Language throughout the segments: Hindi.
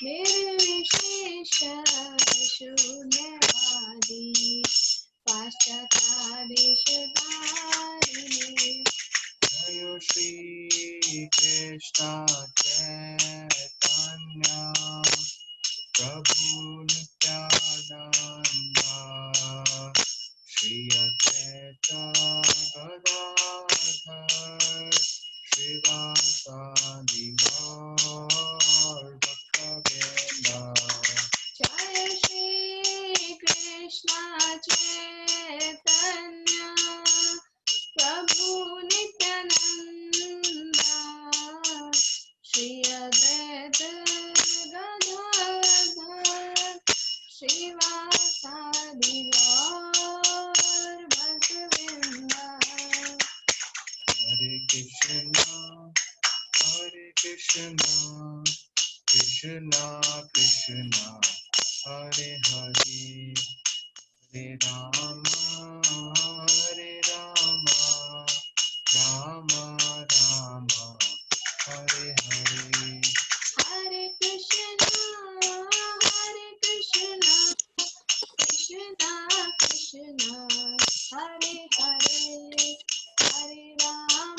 निर्विशेष शून्यवादी पाश्चात्यादेशधारिणे जय श्री कृष्ण चैतन्य प्रभु नित्यानंद श्री अद्वैत गदाधर श्रीवासादि गौर भक्तवृंद जय श्री कृष्ण चैतन्य प्रभु नित्यानंद श्री अद्वैत गदाधर श्रीवासादि गौर भक्तवृंद हरे कृष्णा कृष्णा कृष्णा हरे हरे हरे राम राम राम हरे हरे हरे कृष्णा कृष्णा कृष्णा हरे हरे हरे राम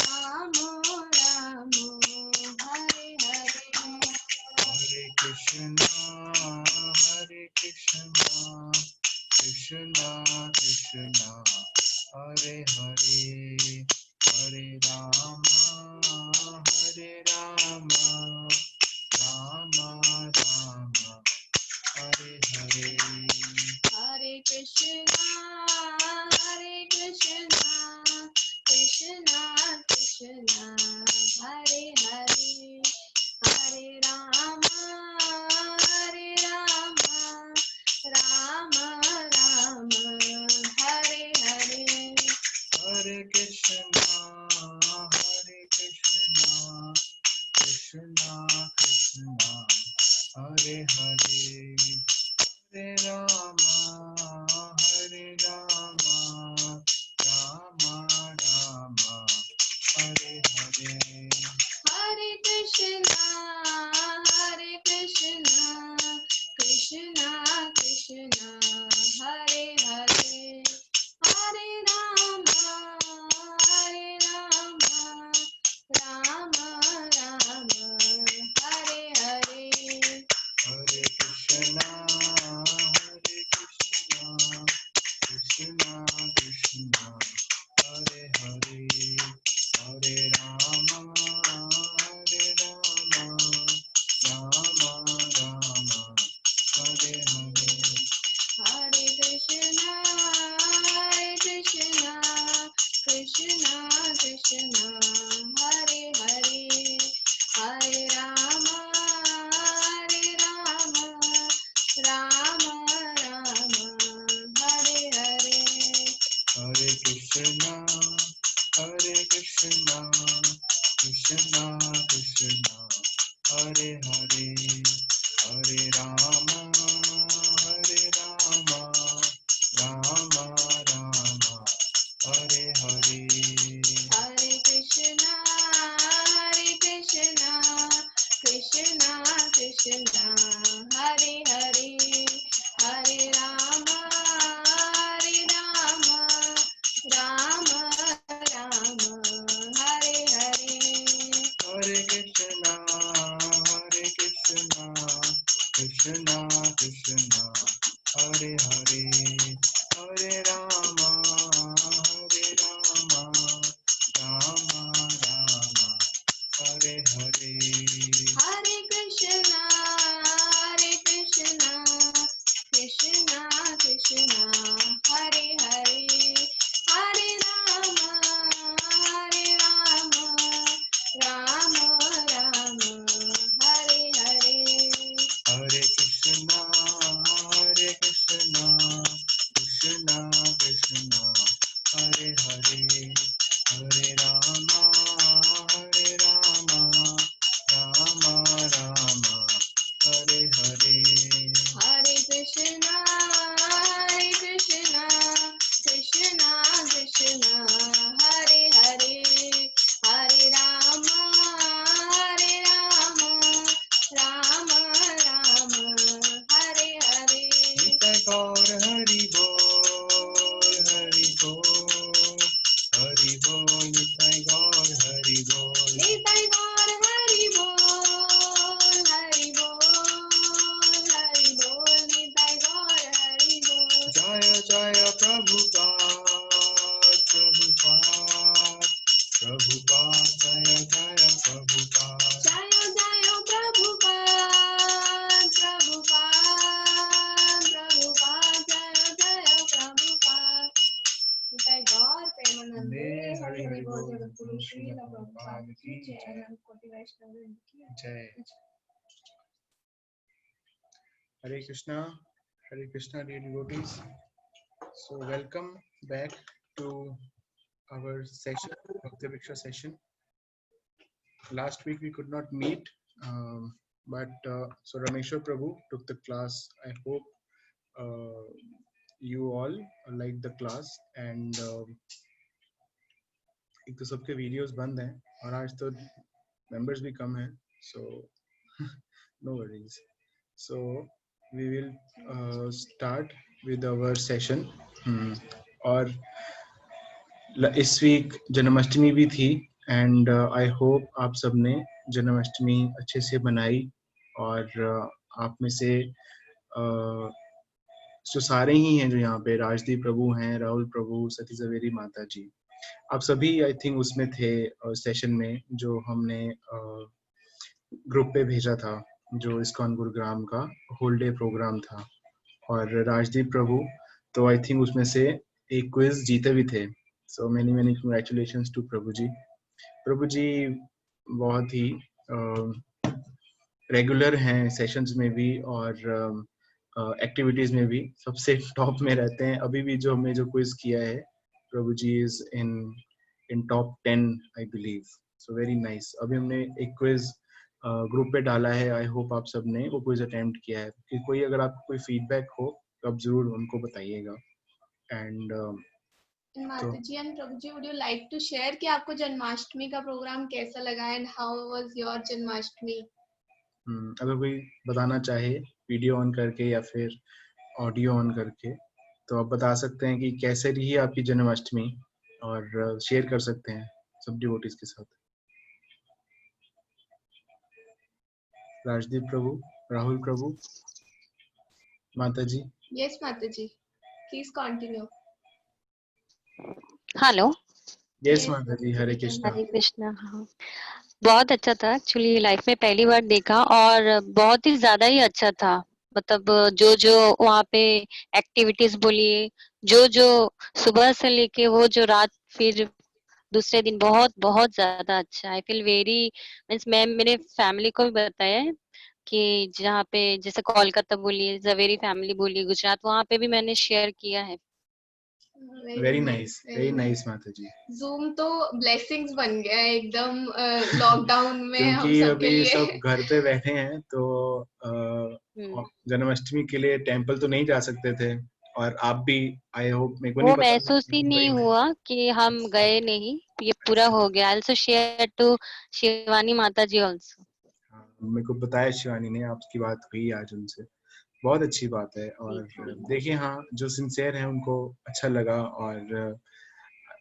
राम राम हरे हरे हरे कृष्णा कृष्णा कृष्णा हरे हरे हरे राम राम राम हरे हरे हरे कृष्णा कृष्णा कृष्णा हरे हरे हरे राम राम राम हरे हरे हरे कृष्णा कृष्णा कृष्णा हरे हरे हरे राम राम राम हरे हरे हरे कृष्णा कृष्णा कृष्णा हरे हरे हरे राम राम राम हरे हरे हरे कृष्णा कृष्णा कृष्णा हरे हरे हरे राम राम राम हरे हरे हरे कृष्णा कृष्णा कृष्णा हरे हरे हरे राम राम राम हरे हरे हरे कृष्णा कृष्णा कृष्णा हरे हरे हरे राम राम राम हरे हरे हरे कृष्णा कृष्णा कृष्णा हरे हरे हरे राम राम राम हरे हरे हरे कृष्णा कृष्णा हरे हरे हरे राम राम राम हरे हरे हरे कृष्णा कृष्णा कृष्णा हरे हरे हरे राम राम राम हरे हरे हरे कृष्णा कृष्णा हरे हरे हरे राम राम लाल की जय। Hare Krishna, dear devotees. So welcome back to our session, Bhakti Vriksha session. Last week we could not meet, but so Rameshwar Prabhu took the class. I hope you all like the class, and एक तो सबके वीडियोस बंद हैं और आज तो मेंबर्स भी कम हैं, so no worries. So we will start with our session. और इस वीक जन्माष्टमी भी थी एंड आई होप आप सबने जन्माष्टमी अच्छे से मनाई और आप में से जो सारे ही हैं जो यहाँ पे राजदीप प्रभु हैं, राहुल प्रभु, सती जवेरी माता जी, आप सभी आई थिंक उसमें थे सेशन में जो हमने ग्रुप पे भेजा था, जो इस्कॉन गुरुग्राम का होल डे प्रोग्राम था। और राजदीप प्रभु तो आई थिंक उसमें से एक क्विज जीते भी थे। So many many congratulations to Prabhu ji. Prabhu ji बहुत ही रेगुलर हैं सेशंस में भी और एक्टिविटीज में भी सबसे टॉप में रहते हैं। अभी भी जो हमने जो क्विज किया है, Prabhu ji is in top 10 I believe. So very nice. अभी हमने एक क्विज ग्रुप पे डाला है, आई होप आप सब ने वो क्विज अटेम्प्ट किया है। कि कोई अगर आपको कोई फीडबैक हो तो आप जरूर उनको बताइएगा। एंड माता जी and Prabhu ji, would you like to share कि आपको जन्माष्टमी का प्रोग्राम कैसा लगा and how was your Janmashtami? अगर कोई बताना चाहे वीडियो ऑन करके या फिर ऑडियो ऑन करके तो आप बता सकते हैं कि कैसे रही आपकी जन्माष्टमी और शेयर कर सकते हैं सब डिवोटीज के साथ। राजदीप प्रभु, राहुल प्रभु, माता जी। यस माता जी, प्लीज कंटिन्यू। हेलो। यस माता जी, हरे कृष्णा। हरे कृष्णा। हाँ, बहुत अच्छा था। एक्चुअली लाइफ में पहली बार देखा और बहुत ही ज्यादा ही अच्छा था। मतलब जो जो वहाँ पे एक्टिविटीज बोलिए, जो जो सुबह से लेके वो जो रात फिर दूसरे दिन, बहुत बहुत ज्यादा अच्छा। आई फील वेरी मीन्स मैं मेरे फैमिली को भी बताया है कि जहाँ पे जैसे कोलकाता बोलिए, जवेरी फैमिली बोलिए, गुजरात, वहाँ पे भी मैंने शेयर किया है। वेरी नाइस माता जी। Zoom तो ब्लेसिंग्स बन गया है एकदम लॉकडाउन में हम क्योंकि सबके अभी लिए। सब घर पे बैठे हैं तो जन्माष्टमी के लिए टेंपल तो नहीं जा सकते थे और आप भी, आई होप, मेरे को नहीं वो पता महसूस ही नहीं हुआ कि हम गए नहीं। ये पूरा हो गया। आल्सो शेयर टू शिवानी माता जी आल्सो। मेरे को बताया शिवानी ने, आपकी बात हुई आज उनसे, बहुत अच्छी बात है। और देखिए हाँ, जो सिंसियर है उनको अच्छा लगा और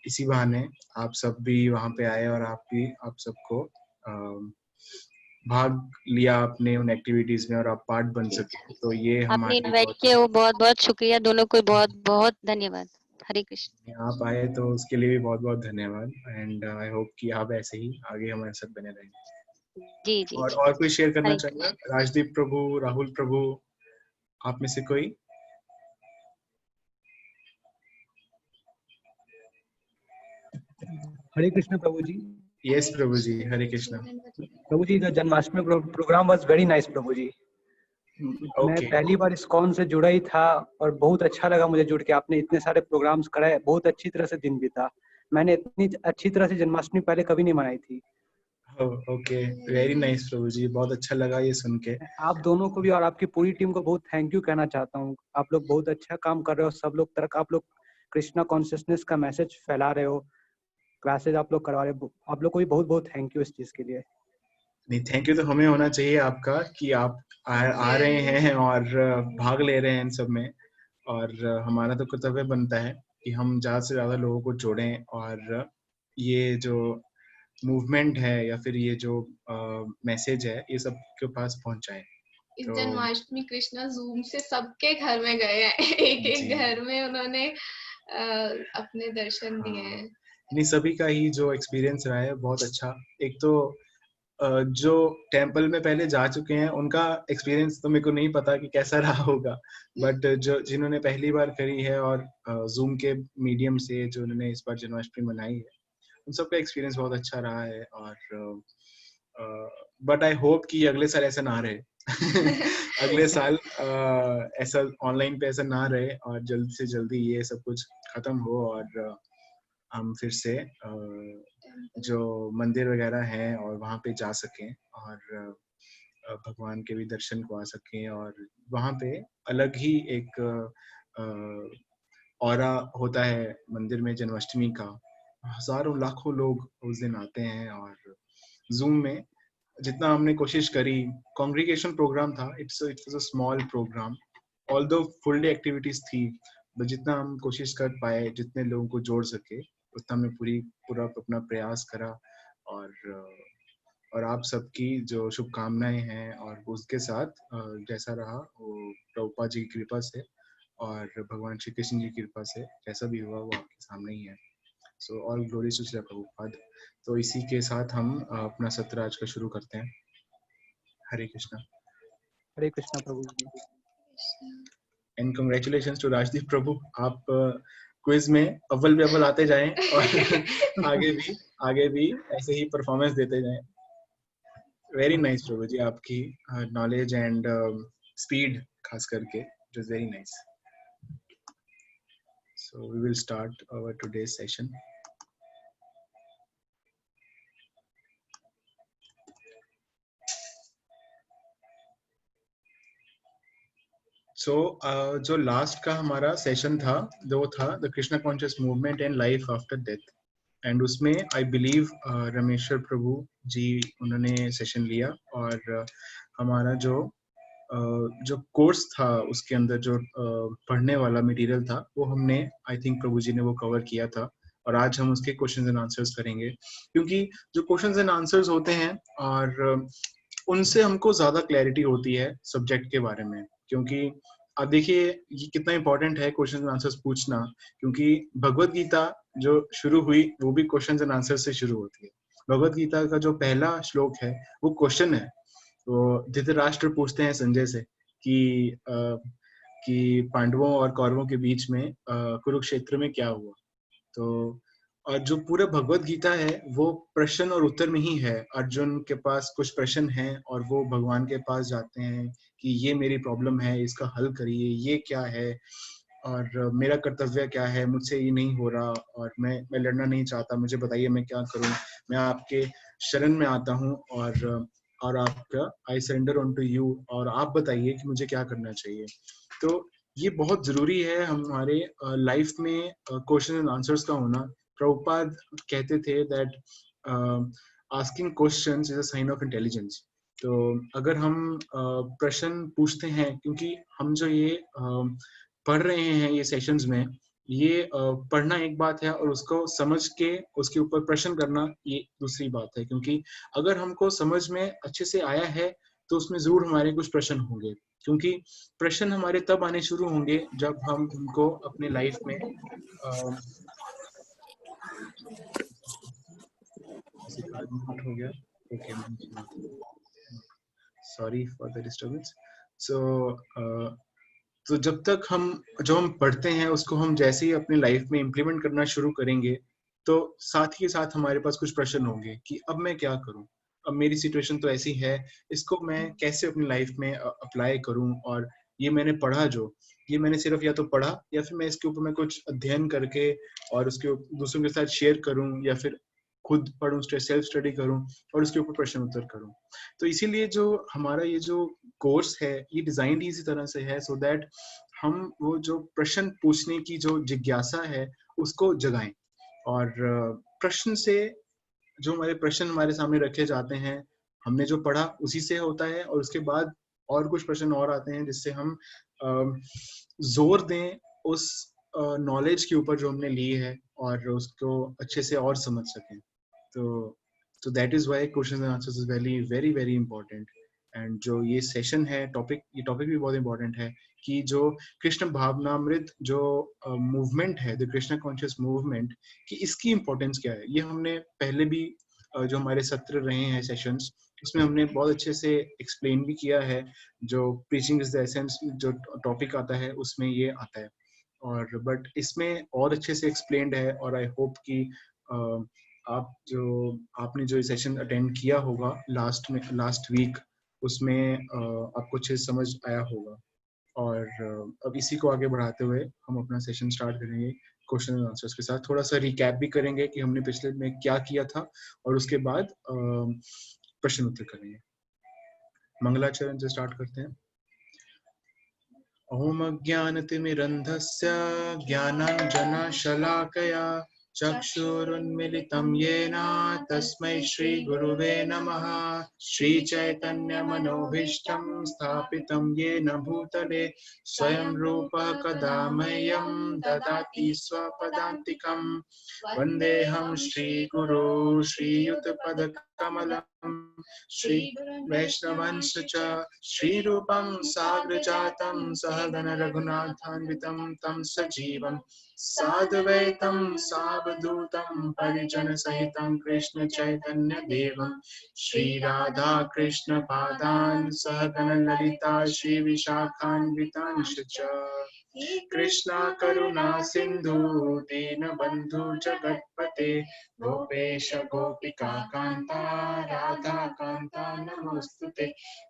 इसी बहाने आप सब भी वहाँ पे आए और आप सबको भाग लिया आपने उन एक्टिविटीज में और आप पार्ट बन सके, तो ये आपने हमारे लिए इनवाइट किया, वो बहुत बहुत शुक्रिया। दोनों को बहुत बहुत धन्यवाद। हरे कृष्ण। आप आए तो उसके लिए भी बहुत बहुत धन्यवाद। एंड आई होप कि आप ऐसे ही आगे हमारे साथ बने रहेंगे। जी जी जी। और कोई शेयर करना हरे चाहेगा? कृष्ण। राजदीप प्रभु, राहुल प्रभु, आप में से कोई? Hare Krishna Prabhu ji. Yes Prabhu ji, Hare Krishna. Prabhu ji, the Janmashtami program was very nice Prabhu ji. मैं Okay. पहली बार इस्कॉन से जुड़ा ही था और बहुत अच्छा लगा मुझे जुड़ के। आपने इतने सारे प्रोग्राम्स कराए, बहुत अच्छी तरह से दिन बीता। मैंने इतनी अच्छी तरह से जन्माष्टमी पहले कभी नहीं मनाई थी। Okay, very nice Prabhu ji, बहुत अच्छा लगा ये सुन के। आप दोनों को भी और आपकी पूरी टीम को बहुत थैंक यू कहना चाहता हूँ। आप लोग बहुत अच्छा काम कर रहे हो। सब लोग तक आप लोग कृष्णा कॉन्शियसनेस का मैसेज फैला रहे हो, क्लासेज आप लोग करवा रहे हो। आप लोग को भी बहुत बहुत थैंक यू इस चीज के लिए। नहीं, थैंक यू तो हमें होना चाहिए आपका कि आप आ रहे हैं और भाग ले रहे हैं इन सब में। और हमारा तो कर्तव्य बनता है कि हम ज़्यादा से ज़्यादा लोगों को जोड़ें और ये जो मूवमेंट है या फिर ये जो मैसेज है ये सबके पास पहुंचाएं। इस तो जन्माष्टमी कृष्णा जूम से सबके घर में गए हैं। एक एक घर में उन्होंने अपने दर्शन दिए हैं। नहीं, सभी का ही जो एक्सपीरियंस रहा है बहुत अच्छा। एक तो जो टेंपल में पहले जा चुके हैं उनका एक्सपीरियंस तो मेरे को नहीं पता कि कैसा रहा होगा, बट जो जिन्होंने पहली बार करी है और जूम के मीडियम से जो उन्होंने इस बार जन्माष्टमी मनाई है, उन सबका एक्सपीरियंस बहुत अच्छा रहा है। और बट आई होप कि अगले साल ऐसा ना रहे अगले साल ऐसा ऑनलाइन पे ऐसा ना रहे और जल्द से जल्दी ये सब कुछ खत्म हो और हम फिर से जो मंदिर वगैरह हैं और वहाँ पे जा सकें और भगवान के भी दर्शन को आ सकें। और वहाँ पे अलग ही एक ऑरा होता है मंदिर में जन्माष्टमी का। हजारों लाखों लोग उस दिन आते हैं और जूम में जितना हमने कोशिश करी, कॉन्ग्रीगेशन प्रोग्राम था, it was a small programme, although full day activities थी, बट जितना हम कोशिश कर पाए, जितने लोगों को जोड़ सके, उतना हमने पूरा अपना प्रयास करा। और आप सबकी जो शुभकामनाएं हैं और उसके साथ जैसा रहा वो प्रभुपाद जी की कृपा से और भगवान श्री कृष्ण जी की कृपा से जैसा भी हुआ वो आपके सामने ही है। So all glories to Shri Prabhupada. तो इसी के साथ हम अपना सत्र आज का शुरू करते हैं। हरे कृष्णा। हरे कृष्णा प्रभु जी। एंड कंग्रेचुलेशंस टू राजदीप प्रभु, आप क्विज में अव्वल भी अव्वल आते जाएं और आगे भी ऐसे ही परफॉर्मेंस देते जाएं। वेरी नाइस प्रभु जी, आपकी नॉलेज एंड स्पीड खास करके it is very nice. So we will start our today's session. जो लास्ट का हमारा सेशन था वो था the Krishna conscious movement and life after death. And उसमें आई बिलीव रमेश्वर प्रभु जी उन्होंने सेशन लिया और हमारा जो कोर्स था उसके अंदर जो पढ़ने वाला मटेरियल था वो हमने आई थिंक प्रभु जी ने वो कवर किया था। और आज हम उसके क्वेश्चंस एंड आंसर्स करेंगे, क्योंकि जो क्वेश्चंस एंड आंसर्स होते हैं और उनसे हमको ज्यादा क्लैरिटी होती है सब्जेक्ट के बारे में। क्योंकि अब देखिए ये कितना इंपॉर्टेंट है क्वेश्चंस एंड आंसर्स पूछना, क्योंकि भगवत गीता जो शुरू हुई वो भी क्वेश्चंस एंड आंसर्स से शुरू होती है। भगवत गीता का जो पहला श्लोक है वो क्वेश्चन है। तो धृतराष्ट्र पूछते हैं संजय से कि पांडवों और कौरवों के बीच में कुरुक्षेत्र में क्या हुआ। तो और जो पूरा भगवत गीता है वो प्रश्न और उत्तर में ही है। अर्जुन के पास कुछ प्रश्न हैं और वो भगवान के पास जाते हैं कि ये मेरी प्रॉब्लम है, इसका हल करिए, ये क्या है और मेरा कर्तव्य क्या है, मुझसे ये नहीं हो रहा और मैं लड़ना नहीं चाहता, मुझे बताइए मैं क्या करूं, मैं आपके शरण में आता हूं और आपका I surrender on to you, और आप बताइए कि मुझे क्या करना चाहिए। तो ये बहुत जरूरी है हमारे लाइफ में क्वेश्चन एंड आंसर्स का होना। प्रभुपाद कहते थे that asking questions is a sign of intelligence. तो अगर हम प्रश्न पूछते हैं, क्योंकि हम जो ये पढ़ रहे हैं ये सेशंस में, ये पढ़ना एक बात है और उसको समझ के उसके ऊपर प्रश्न करना ये दूसरी बात है। क्योंकि अगर हमको समझ में अच्छे से आया है तो उसमें जरूर हमारे कुछ प्रश्न होंगे, क्योंकि प्रश्न हमारे तब आने शुरू होंगे जब हम उनको अपने लाइफ में हो गया। Okay, sorry for the disturbance. तो जब तक जो हम पढ़ते हैं उसको हम जैसे ही अपनी लाइफ में इम्प्लीमेंट करना शुरू करेंगे तो साथ ही साथ हमारे पास कुछ प्रश्न होंगे कि अब मैं क्या करूं, अब मेरी सिचुएशन तो ऐसी है, इसको मैं कैसे अपनी लाइफ में अप्लाई करूं। और ये मैंने पढ़ा, जो ये मैंने सिर्फ या तो पढ़ा या फिर मैं इसके ऊपर मैं कुछ अध्ययन करके और उसके दूसरों के साथ शेयर करूं या फिर खुद पढ़ूं, सेल्फ स्टडी करूं और उसके ऊपर प्रश्न उत्तर करूं। तो इसीलिए जो हमारा ये जो कोर्स है ये डिजाइंड इसी तरह से है सो दैट हम वो जो प्रश्न पूछने की जो जिज्ञासा है उसको जगाएं। और प्रश्न से जो हमारे प्रश्न हमारे सामने रखे जाते हैं, हमने जो पढ़ा उसी से होता है और उसके बाद और कुछ प्रश्न और आते हैं जिससे हम जोर दें उस नॉलेज के ऊपर जो हमने ली है और उसको अच्छे से और समझ सकें। तो that is why questions and answers is very very very important. And जो ये सेशन है, ये टॉपिक भी बहुत इंपॉर्टेंट है कि जो कृष्ण भावनामृत जो मूवमेंट है, द कृष्णा कॉन्शियस मूवमेंट, कि इसकी इंपॉर्टेंस क्या है। ये हमने पहले भी जो हमारे सत्र रहे हैं सेशंस, उसमें हमने बहुत अच्छे से एक्सप्लेन भी किया है। जो प्रीचिंग इज द एसेंस जो टॉपिक आता है उसमें ये आता है, और बट इसमें और अच्छे से एक्सप्लेन्ड है। और आई होप कि आपने जो सेशन अटेंड किया होगा लास्ट वीक, उसमें आपको अच्छे से समझ आया होगा। और अब इसी को आगे बढ़ाते हुए हम अपना सेशन स्टार्ट करेंगे क्वेश्चन एंड आंसर्स के साथ। थोड़ा सा रिकैप भी करेंगे कि हमने पिछले में क्या किया था, और उसके बाद प्रश्न उत्तर करेंगे। मंगलाचरण से स्टार्ट करते हैं। ओम अज्ञानतिमिरन्धस्य ज्ञानाञ्जनशलाकया चक्षुरुन्मिलितं येन तस्मै श्रीगुरुवे नमः। श्रीचैतन्यमनोभीष्टं स्थापितं येन भूतले स्वयं रूपः कदा मह्यं ददाति स्वपदान्तिकम्। वन्देऽहं श्रीगुरो श्रीयुतपदकमलं श्रीवैष्णवंश च श्रीरूपं साग्रजातं सहगण रघुनाथान्वितं तं सजीवं साद्वैतं सावधूतं परिजनसहितं कृष्ण चैतन्य देवं श्रीराधा कृष्ण पादान् सहगण ललिता श्री विशाखान्वितांश च कृष्णा करुणा सिंधु दीनबंधु जगत्पते गोपेश गोपिका कांता राधा कांता नमोस्तुते।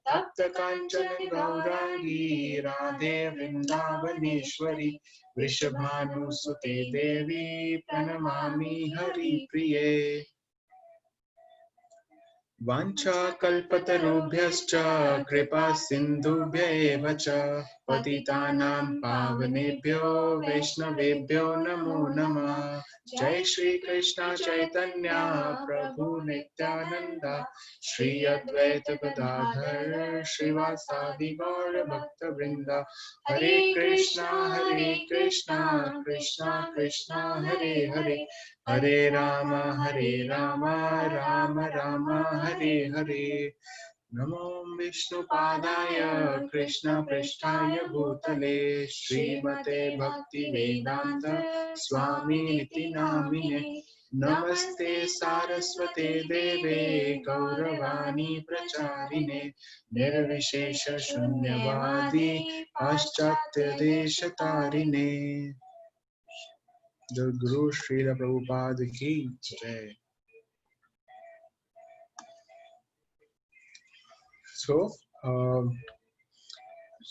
तप्त कांचन गौरांगी राधे वृंदावनेश्वरी वृषभानुसुते देवी प्रणमामि हरिप्रिये। वाञ्छाकल्पतरुभ्यश्च कृपा सिन्धुभ्य एव च पतितानां पावनेभ्यो वैष्णवेभ्यो नमो नमः। जय श्री कृष्ण चैतन्य प्रभु नित्यानंद श्री अद्वैत गदाधर श्रीवासादि गौर भक्त वृंद। हरे कृष्णा कृष्णा कृष्णा हरे हरे, हरे राम राम राम हरे हरे। नमो विष्णुपादाय कृष्ण पृष्ठाय भूतले श्रीमते भक्ति वेदांत स्वामिनिति नामिने। नमस्ते सारस्वते देवे गौरवाणी प्रचारिणे निर्विशेष शून्यवादी पाश्चात्य देश तारिणे। गुरु श्रील प्रभुपाद की जय।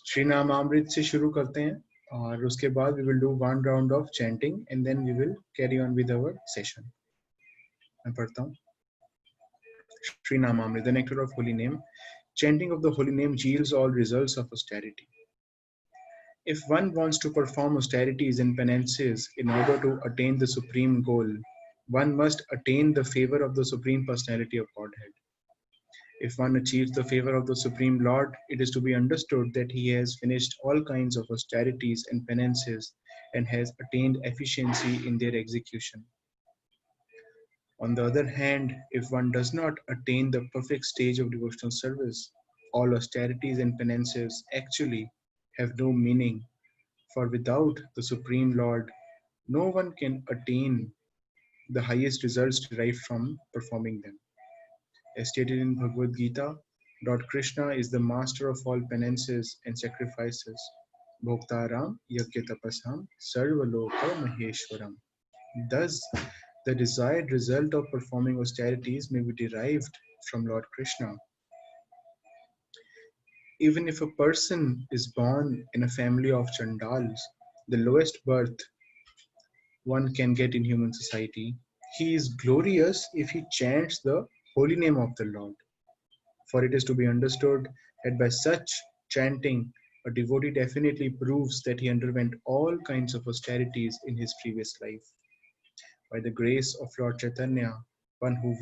श्री नामामृत से शुरू करते हैं, और उसके बाद we will do one round of chanting and then we will carry on with our session. मैं पढ़ता हूँ। Shri नामामृत, the nectar of holy name. Chanting of the holy name yields all results of austerity. If one wants to perform austerities and penances in order to attain the supreme goal, one must attain the favor of the Supreme Personality of Godhead. If one achieves the favor of the Supreme Lord, it is to be understood that he has finished all kinds of austerities and penances and has attained efficiency in their execution. On the other hand, if one does not attain the perfect stage of devotional service, all austerities and penances actually have no meaning, for without the Supreme Lord, no one can attain the highest results derived from performing them. As stated in Bhagavad Gita, Lord Krishna is the master of all penances and sacrifices. Bhoktaram Yagyatapasam Sarvaloka Maheshwaram. Thus, the desired result of performing austerities may be derived from Lord Krishna. Even if a person is born in a family of Chandals, the lowest birth one can get in human society, he is glorious if he chants the holy name of the Lord. For it is to be understood that by such chanting, a devotee definitely proves that he underwent all kinds of austerities in his previous life. By the grace of Lord Chaitanya, one who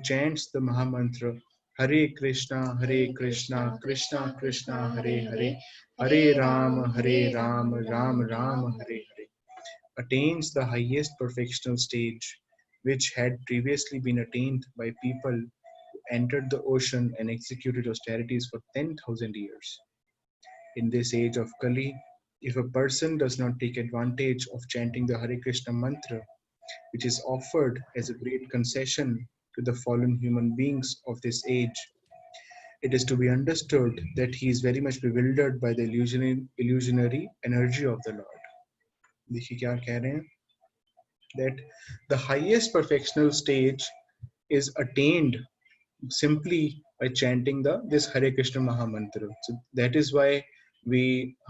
chants the Mahamantra, Hare Krishna, Krishna Krishna, Hare Hare, Hare Rama, Rama Rama, Hare Hare, attains the highest perfectional stage, which had previously been attained by people who entered the ocean and executed austerities for 10,000 years. In this age of Kali, if a person does not take advantage of chanting the Hare Krishna mantra, which is offered as a great concession to the fallen human beings of this age, it is to be understood that he is very much bewildered by the illusionary energy of the Lord. देखिए क्या कह रहे हैं, that the highest perfectional stage is attained simply by chanting this Hare Krishna Mahamantra. So that is why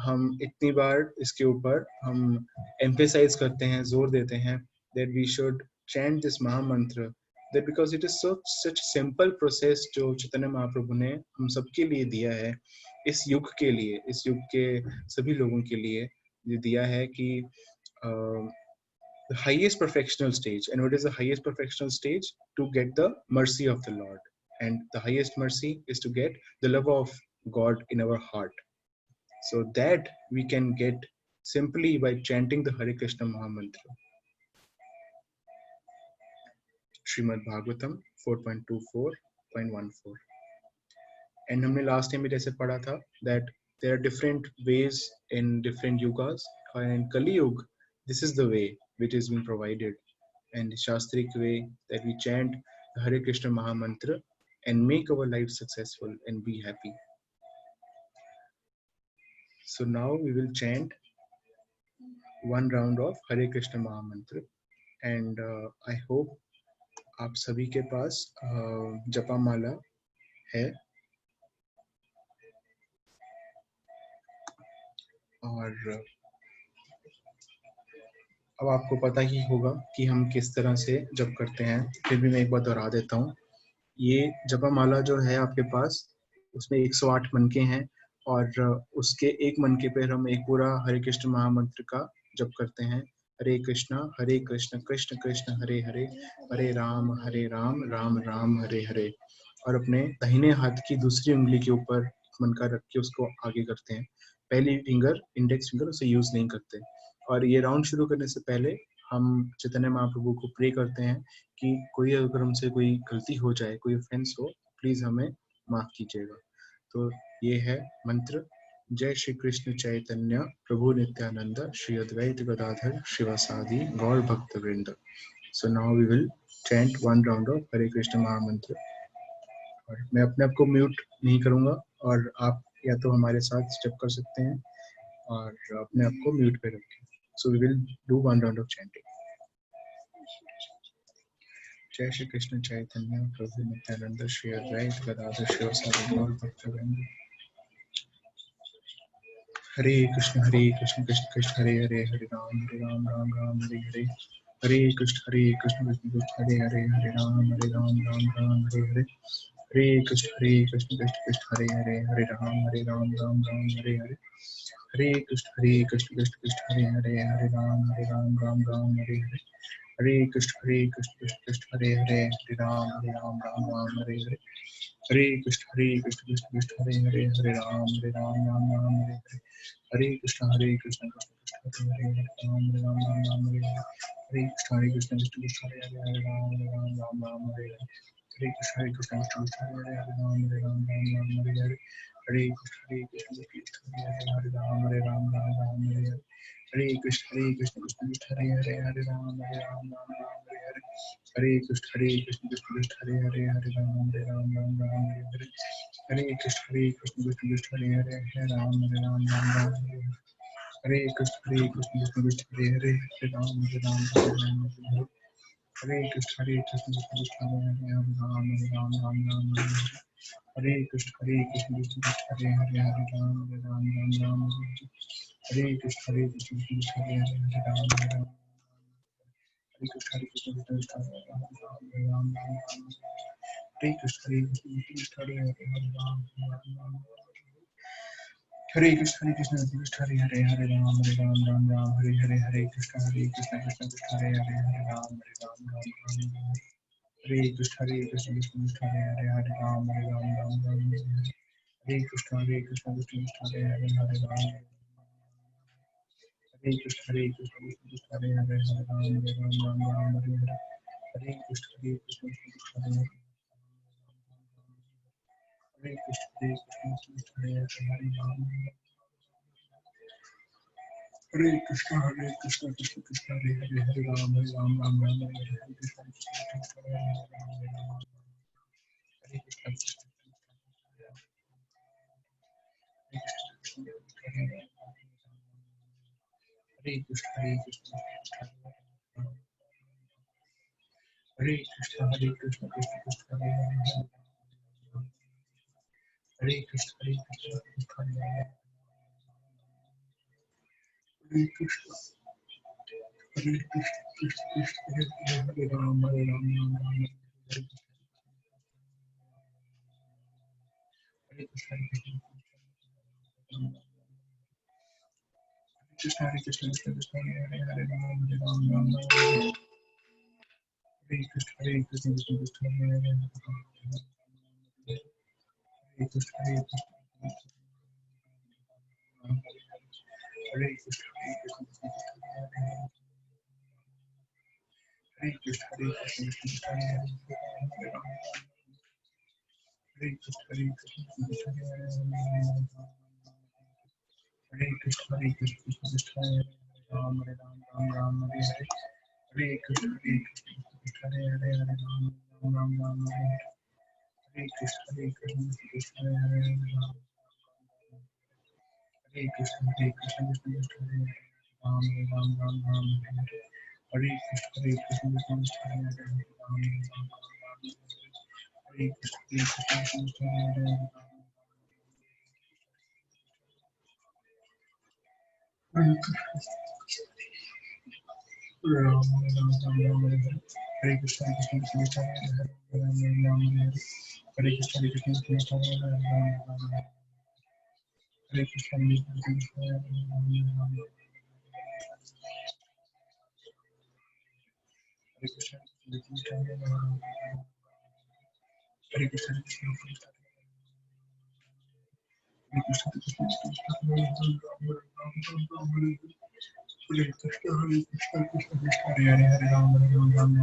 हम इतनी बार इसके ऊपर हम emphasize करते हैं, जोर देते हैं that we should chant this Mahamantra, that because it is such simple process जो चैतन्य महाप्रभु ने हम सबके लिए दिया है, इस युग के लिए, इस युग के सभी लोगों के लिए ये दिया है कि the highest perfectional stage. And what is the highest perfectional stage? To get the mercy of the Lord. And the highest mercy is to get the love of God in our heart. So that we can get simply by chanting the Hare Krishna Mahamantra. Srimad Bhagavatam 4.24.14. And हमने last time भी जैसे पढ़ा था that there are different ways in different yugas. And in Kali Yuga, this is the way which is being provided, and the Shastric way that we chant the Hare Krishna Mahamantra and make our life successful and be happy. So now we will chant one round of Hare Krishna Mahamantra, and I hope आप सभी के पास जपा माला है और अब आपको पता ही होगा कि हम किस तरह से जप करते हैं, फिर भी मैं एक बार दोहरा देता हूँ। ये जपा माला जो है आपके पास, उसमें 108 मनके हैं और उसके एक मनके पे हम एक पूरा हरे कृष्ण महामंत्र का जप करते हैं। हरे कृष्ण कृष्ण कृष्ण हरे हरे, हरे राम राम राम हरे हरे। और अपने दाहिने हाथ की दूसरी उंगली के ऊपर मनका रख के उसको आगे करते हैं। पहली फिंगर, इंडेक्स फिंगर, उसे यूज नहीं करते। और ये राउंड शुरू करने से पहले हम चैतन्य महाप्रभु को प्रे करते हैं कि कोई अगर हमसे कोई गलती हो जाए, कोई ऑफेंस हो, प्लीज हमें माफ कीजिएगा। तो ये है मंत्र। जय श्री कृष्ण चैतन्य प्रभु नित्यानंद श्री अद्वैत गदाधर शिवासादि गौर भक्त वृंद। So now we will chant one round of Hare Krishna महामंत्र। और मैं अपने आप को म्यूट नहीं करूंगा और आप या तो हमारे साथ जप कर सकते हैं और अपने आप को म्यूट पे रखें। So we will do one round of chanting. जय श्री कृष्ण चैतन्य प्रभु नित्यानंद श्री अद्वैत गदाधर शिवासादि गौर भक्तवृंद। हरे कृष्ण कृष्ण कृष्ण हरे हरे, हरे राम राम राम हरे हरे। हरे कृष्ण कृष्ण कृष्ण हरे हरे, हरे राम राम राम हरे हरे। हरे कृष्ण कृष्ण कृष्ण हरे हरे, हरे राम राम हरे हरे। हरे कृष्ण कृष्ण हरे हरे, हरे राम राम हरे हरे। हरे कृष्ण कृष्ण हरे हरे, हरे राम राम हरे हरे। हरे कृष्ण कृष्ण हरे हरे, हरे राम राम हरे हरे। हरे कृष्ण कृष्ण कृष्ण हरे हरे, हरे राम हरे हरे। हरे कृष्ण कृष्ण कृष्ण हरे हरे, हरे राम हरे हरे। हरे कृष्ण कृष्ण कृष्ण हरे हरे, हरे राम हरे हरे। हरे कृष्ण कृष्ण कृष्ण हरे हरे, हरे राम हरे हरे। हरे कृष्ण कृष्ण कृष्ण हरे हरे, हरे राम हरे हरे। हरे कृष्ण कृष्ण कृष्ण हरे हरे, हरे राम हरे हरे। हरे कृष्ण कृष्ण कृष्ण हरे हरे, हरे राम हरे हरे। हरे कृष्ण कृष्ण कृष्ण हरे हरे, हरे राम हरे हरे। हरे कृष्ण कृष्ण कृष्ण हरे हरे, हरे राम हरे हरे। हरे कृष्ण कृष्ण कृष्ण हरे हरे, हरे राम हरे हरे। हरे कृष्ण कृष्ण कृष्ण हरे हरे, हरे राम हरे कृष्ण कृष्ण हरे राम हरे कृष्ण कृष्ण हरे हरे, हरे राम हरे कृष्ण कृष्ण हरे हरे, हरे राम हरे हरे। हरे कृष्ण कृष्ण कृष्ण हरे हरे, हरे राम हरे कृष्ण कृष्ण हरे हरे, हरे राम हरे कृष्ण कृष्ण हरे हरे, हरे राम हरे कृष्ण कृष्ण हरे हरे, हरे राम हरे हरे। हरे कृष्ण कृष्ण कृष्ण हरे हरे, हरे कृष्ण कृष्ण हरे हरे, हरे राम हरे कृष्ण कृष्ण कृष्ण हरे हरे, हरे राम राम हरे हरे। हरे कृष्ण कृष्ण हरे हरे राम, हरे कृष्ण कृष्ण हरे Krishna Hare Hare Krishna Krishna Hare Krishna, Krishna Krishna, Hare Hare, Hare Krishna, Krishna Krishna, Hare Krishna, Hare Krishna, Krishna Krishna, Hare Ram, Hare Ram, Ram Ram, Hare Krishna, Krishna Krishna, Krishna Krishna, Hare Hare, Ram, Hare Ram, Ram Ram, Hare Krishna, Krishna Krishna, Hare Hare, Hare Krishna, Hare Krishna, Hare Krishna, Hare Krishna, Hare Krishna, Hare Krishna, Hare Krishna, Hare Krishna, Ram, Hare Ram, Ram Ram, Hare Hare, Hare Krishna, Hare Hare, Hare Ram, Ram Ram, Hare Hare, Hare Krishna, Hare Krishna, Hare Ram, Hare Krishna, Hare Krishna, Hare Ram, Ram Ram, Ram Hare, Hare Krishna, Hare Krishna, Hare Ram, Hare Krishna, Hare Krishna, Hare Ram, Ram Ram, Hare Krishna, Krishna Krishna, Hare Ram, Hare Krishna, Krishna Krishna, Hare Ram, Hare Krishna, Krishna Krishna, Hare Ram, Hare Krishna, Krishna Krishna, Hare Ram, Hare Krishna, Krishna Krishna, Hare Krishna, Krishna Krishna, Hare Ram, Hare Krishna, Hare Krishna, Krishna Krishna, Hare Hare, Hare Ram, Ram Ram,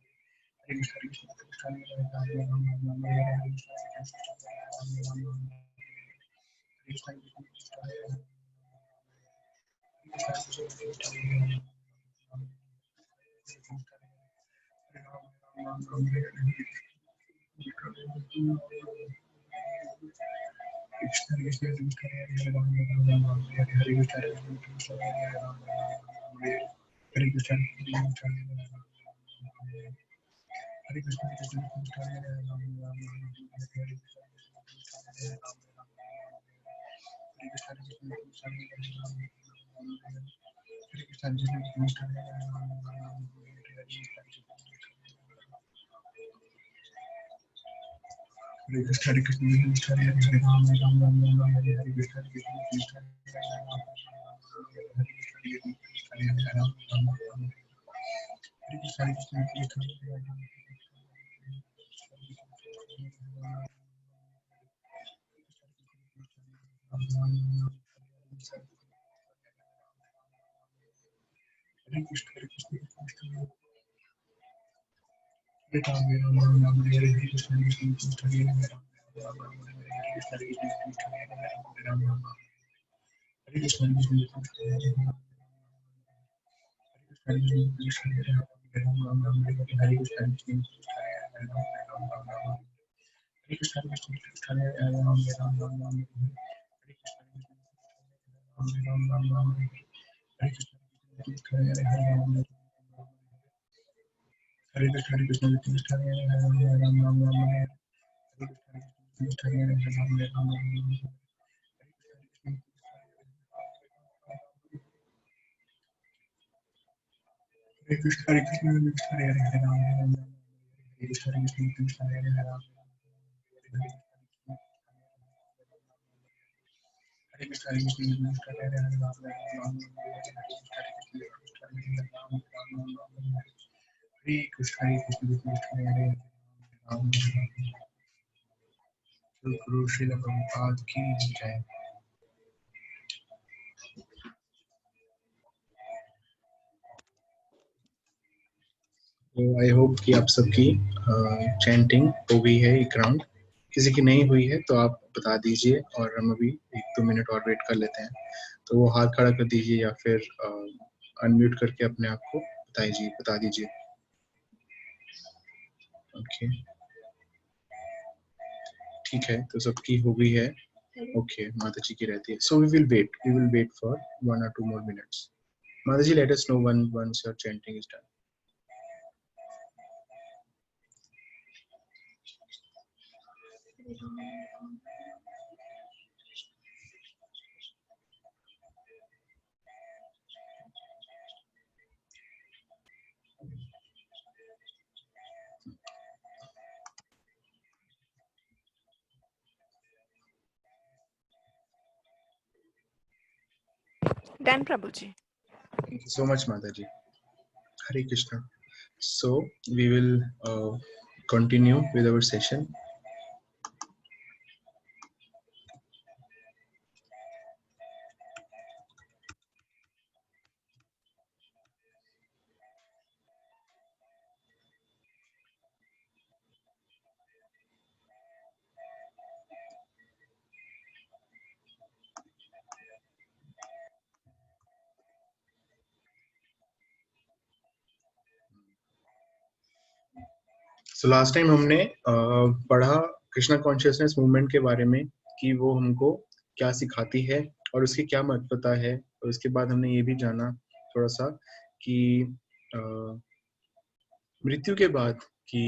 Hare Krishna, Krishna Krishna, Hare Ram, Ram Hare Krishna, Krishna Krishna, Hare Ram, Ram Hare Krishna, Krishna Krishna, Hare Ram, Hare Krishna, Krishna Krishna, Hare Ram, Hare Krishna, Krishna Krishna, Hare Ram, Hare Krishna, Krishna Hare Krishna, Guru Srila Prabhupada ki jai. तो आई होप कि आप सबकी चैंटिंग हो गई है एक राउंड। किसी की नहीं हुई है तो आप बता दीजिए और हम अभी 1-2 मिनट और वेट कर लेते हैं। तो वो हाथ खड़ा कर दीजिए या फिर अनम्यूट करके अपने आप को बता दीजिए। ओके, ठीक है, तो सबकी हो गई है। ओके, माता जी की रहती है। So we will wait for 1 or 2 more minutes. माता जी, let us know once your chanting is done. Done, Prabhuji. Thank you so much, Mataji. Hare Krishna. So we will continue with our session. So last time हमने पढ़ा कृष्णा कॉन्शियसनेस मूवमेंट के बारे में कि वो हमको क्या सिखाती है और उसकी क्या महत्वता है, और उसके बाद हमने ये भी जाना थोड़ा सा कि मृत्यु के बाद की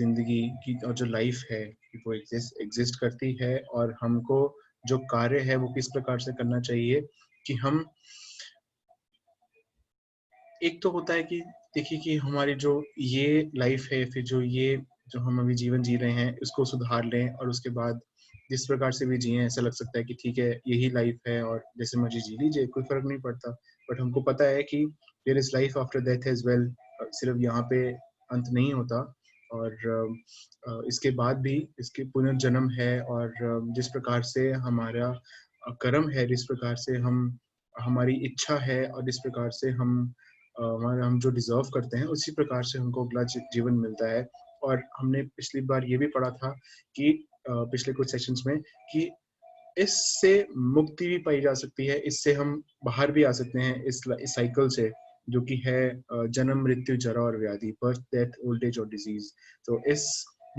जिंदगी की और जो लाइफ है वो एग्जिस्ट करती है, और हमको जो कार्य है वो किस प्रकार से करना चाहिए कि हम, एक तो होता है कि देखिए कि हमारी जो ये लाइफ है, फिर जो हम अभी जीवन जी रहे हैं उसको सुधार लें, और उसके बाद जिस प्रकार से भी जिए ऐसा लग सकता है कि ठीक है यही लाइफ है और जैसे मर्जी जी लीजिए, कोई फर्क नहीं पड़ता। बट हमको पता है कि there is life after death as well, सिर्फ यहाँ पे अंत नहीं होता, और इसके बाद भी इसके पुनर्जन्म है, और जिस प्रकार से हमारा कर्म है, जिस प्रकार से हमारी इच्छा है, और जिस प्रकार से हम जो डिजर्व करते हैं उसी प्रकार से हमको अगला जीवन मिलता है। और हमने पिछली बार ये भी पढ़ा था कि पिछले कुछ सेशंस में कि इससे मुक्ति भी पाई जा सकती है, इससे हम बाहर भी आ सकते हैं इस साइकिल से, जो कि है जन्म मृत्यु जरा और व्याधि, बर्थ डेथ ओल्ड एज और डिजीज। तो इस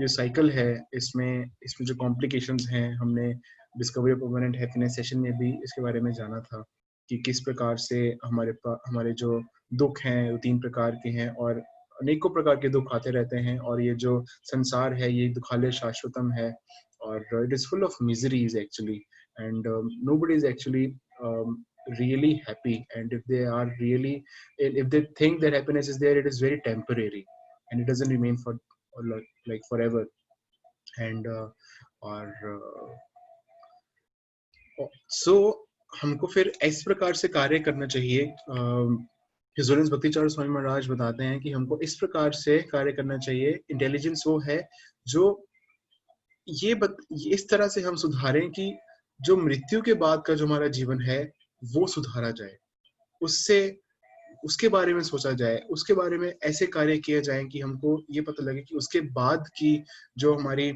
जो साइकिल है इसमें जो कॉम्प्लिकेशंस हैं, हमने discovery of permanent happiness session में भी इसके बारे में जाना था कि किस प्रकार से हमारे जो दुख हैं वो 3 प्रकार के हैं, और अनेकों प्रकार के दुख आते रहते हैं, और ये जो संसार है ये दुखालय शाश्वतम है, और it is full of miseries actually, and nobody is actually really happy, and if they think that happiness is there, it is very temporary and it doesn't remain for like forever. And so हमको फिर इस प्रकार से कार्य करना चाहिए। हिज होलिनेस भक्तिचार्य स्वामी महाराज बताते हैं कि हमको इस प्रकार से कार्य करना चाहिए। इंटेलिजेंस वो है जो इस तरह से हम सुधारें कि जो मृत्यु के बाद का जो हमारा जीवन है वो सुधारा जाए, उसके बारे में सोचा जाए, उसके बारे में ऐसे कार्य किए जाएं कि हमको ये पता लगे कि उसके बाद की जो हमारी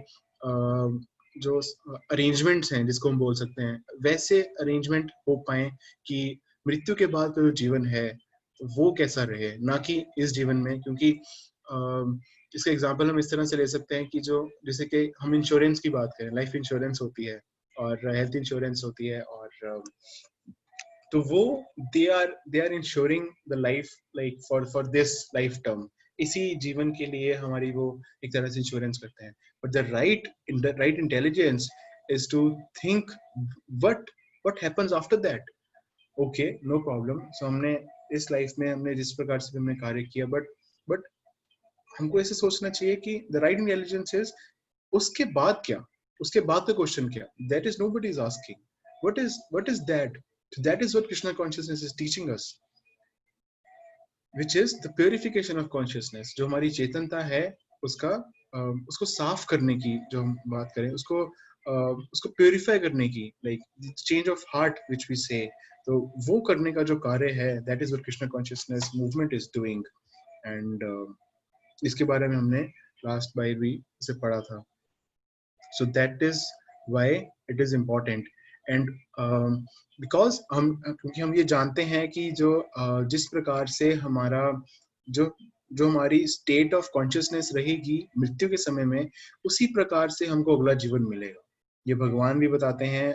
जो अरेंजमेंट्स हैं, जिसको हम बोल सकते हैं, वैसे अरेंजमेंट हो पाए कि मृत्यु के बाद का जो जीवन है वो कैसा रहे, ना कि इस जीवन में। क्योंकि इसका एग्जांपल हम इस तरह से ले सकते हैं कि जो जैसे कि हम इंश्योरेंस की बात करें, लाइफ इंश्योरेंस होती है और हेल्थ इंश्योरेंस होती है, और तो वो they are insuring the life like for this life term, इसी जीवन के लिए हमारी वो एक तरह से इंश्योरेंस करते हैं। But the right intelligence is to think what happens after that. Okay, no problem. So हमने इस लाइफ में हमने जिस प्रकार से हमने कार्य किया, बट हमको ऐसे सोचना चाहिए कि द राइट इंटेलिजेंस इज उसके बाद क्या, उसके बाद का क्वेश्चन क्या, that is nobody is asking what is that. That is what Krishna consciousness is teaching us, which is the purification of consciousness। जो हमारी चेतनता है उसको साफ करने की जो हम बात करें, उसको प्योरीफाई करने की, like change of heart which we say, तो वो करने का जो कार्य है, that is what Krishna consciousness movement is doing। And इसके बारे में हमने लास्ट बार भी इसे पढ़ा था. So that is why it is important. And because क्योंकि हम ये जानते हैं कि जो जिस प्रकार से हमारा जो हमारी स्टेट ऑफ कॉन्शियसनेस रहेगी मृत्यु के समय में, उसी प्रकार से हमको अगला जीवन मिलेगा. ये भगवान भी बताते हैं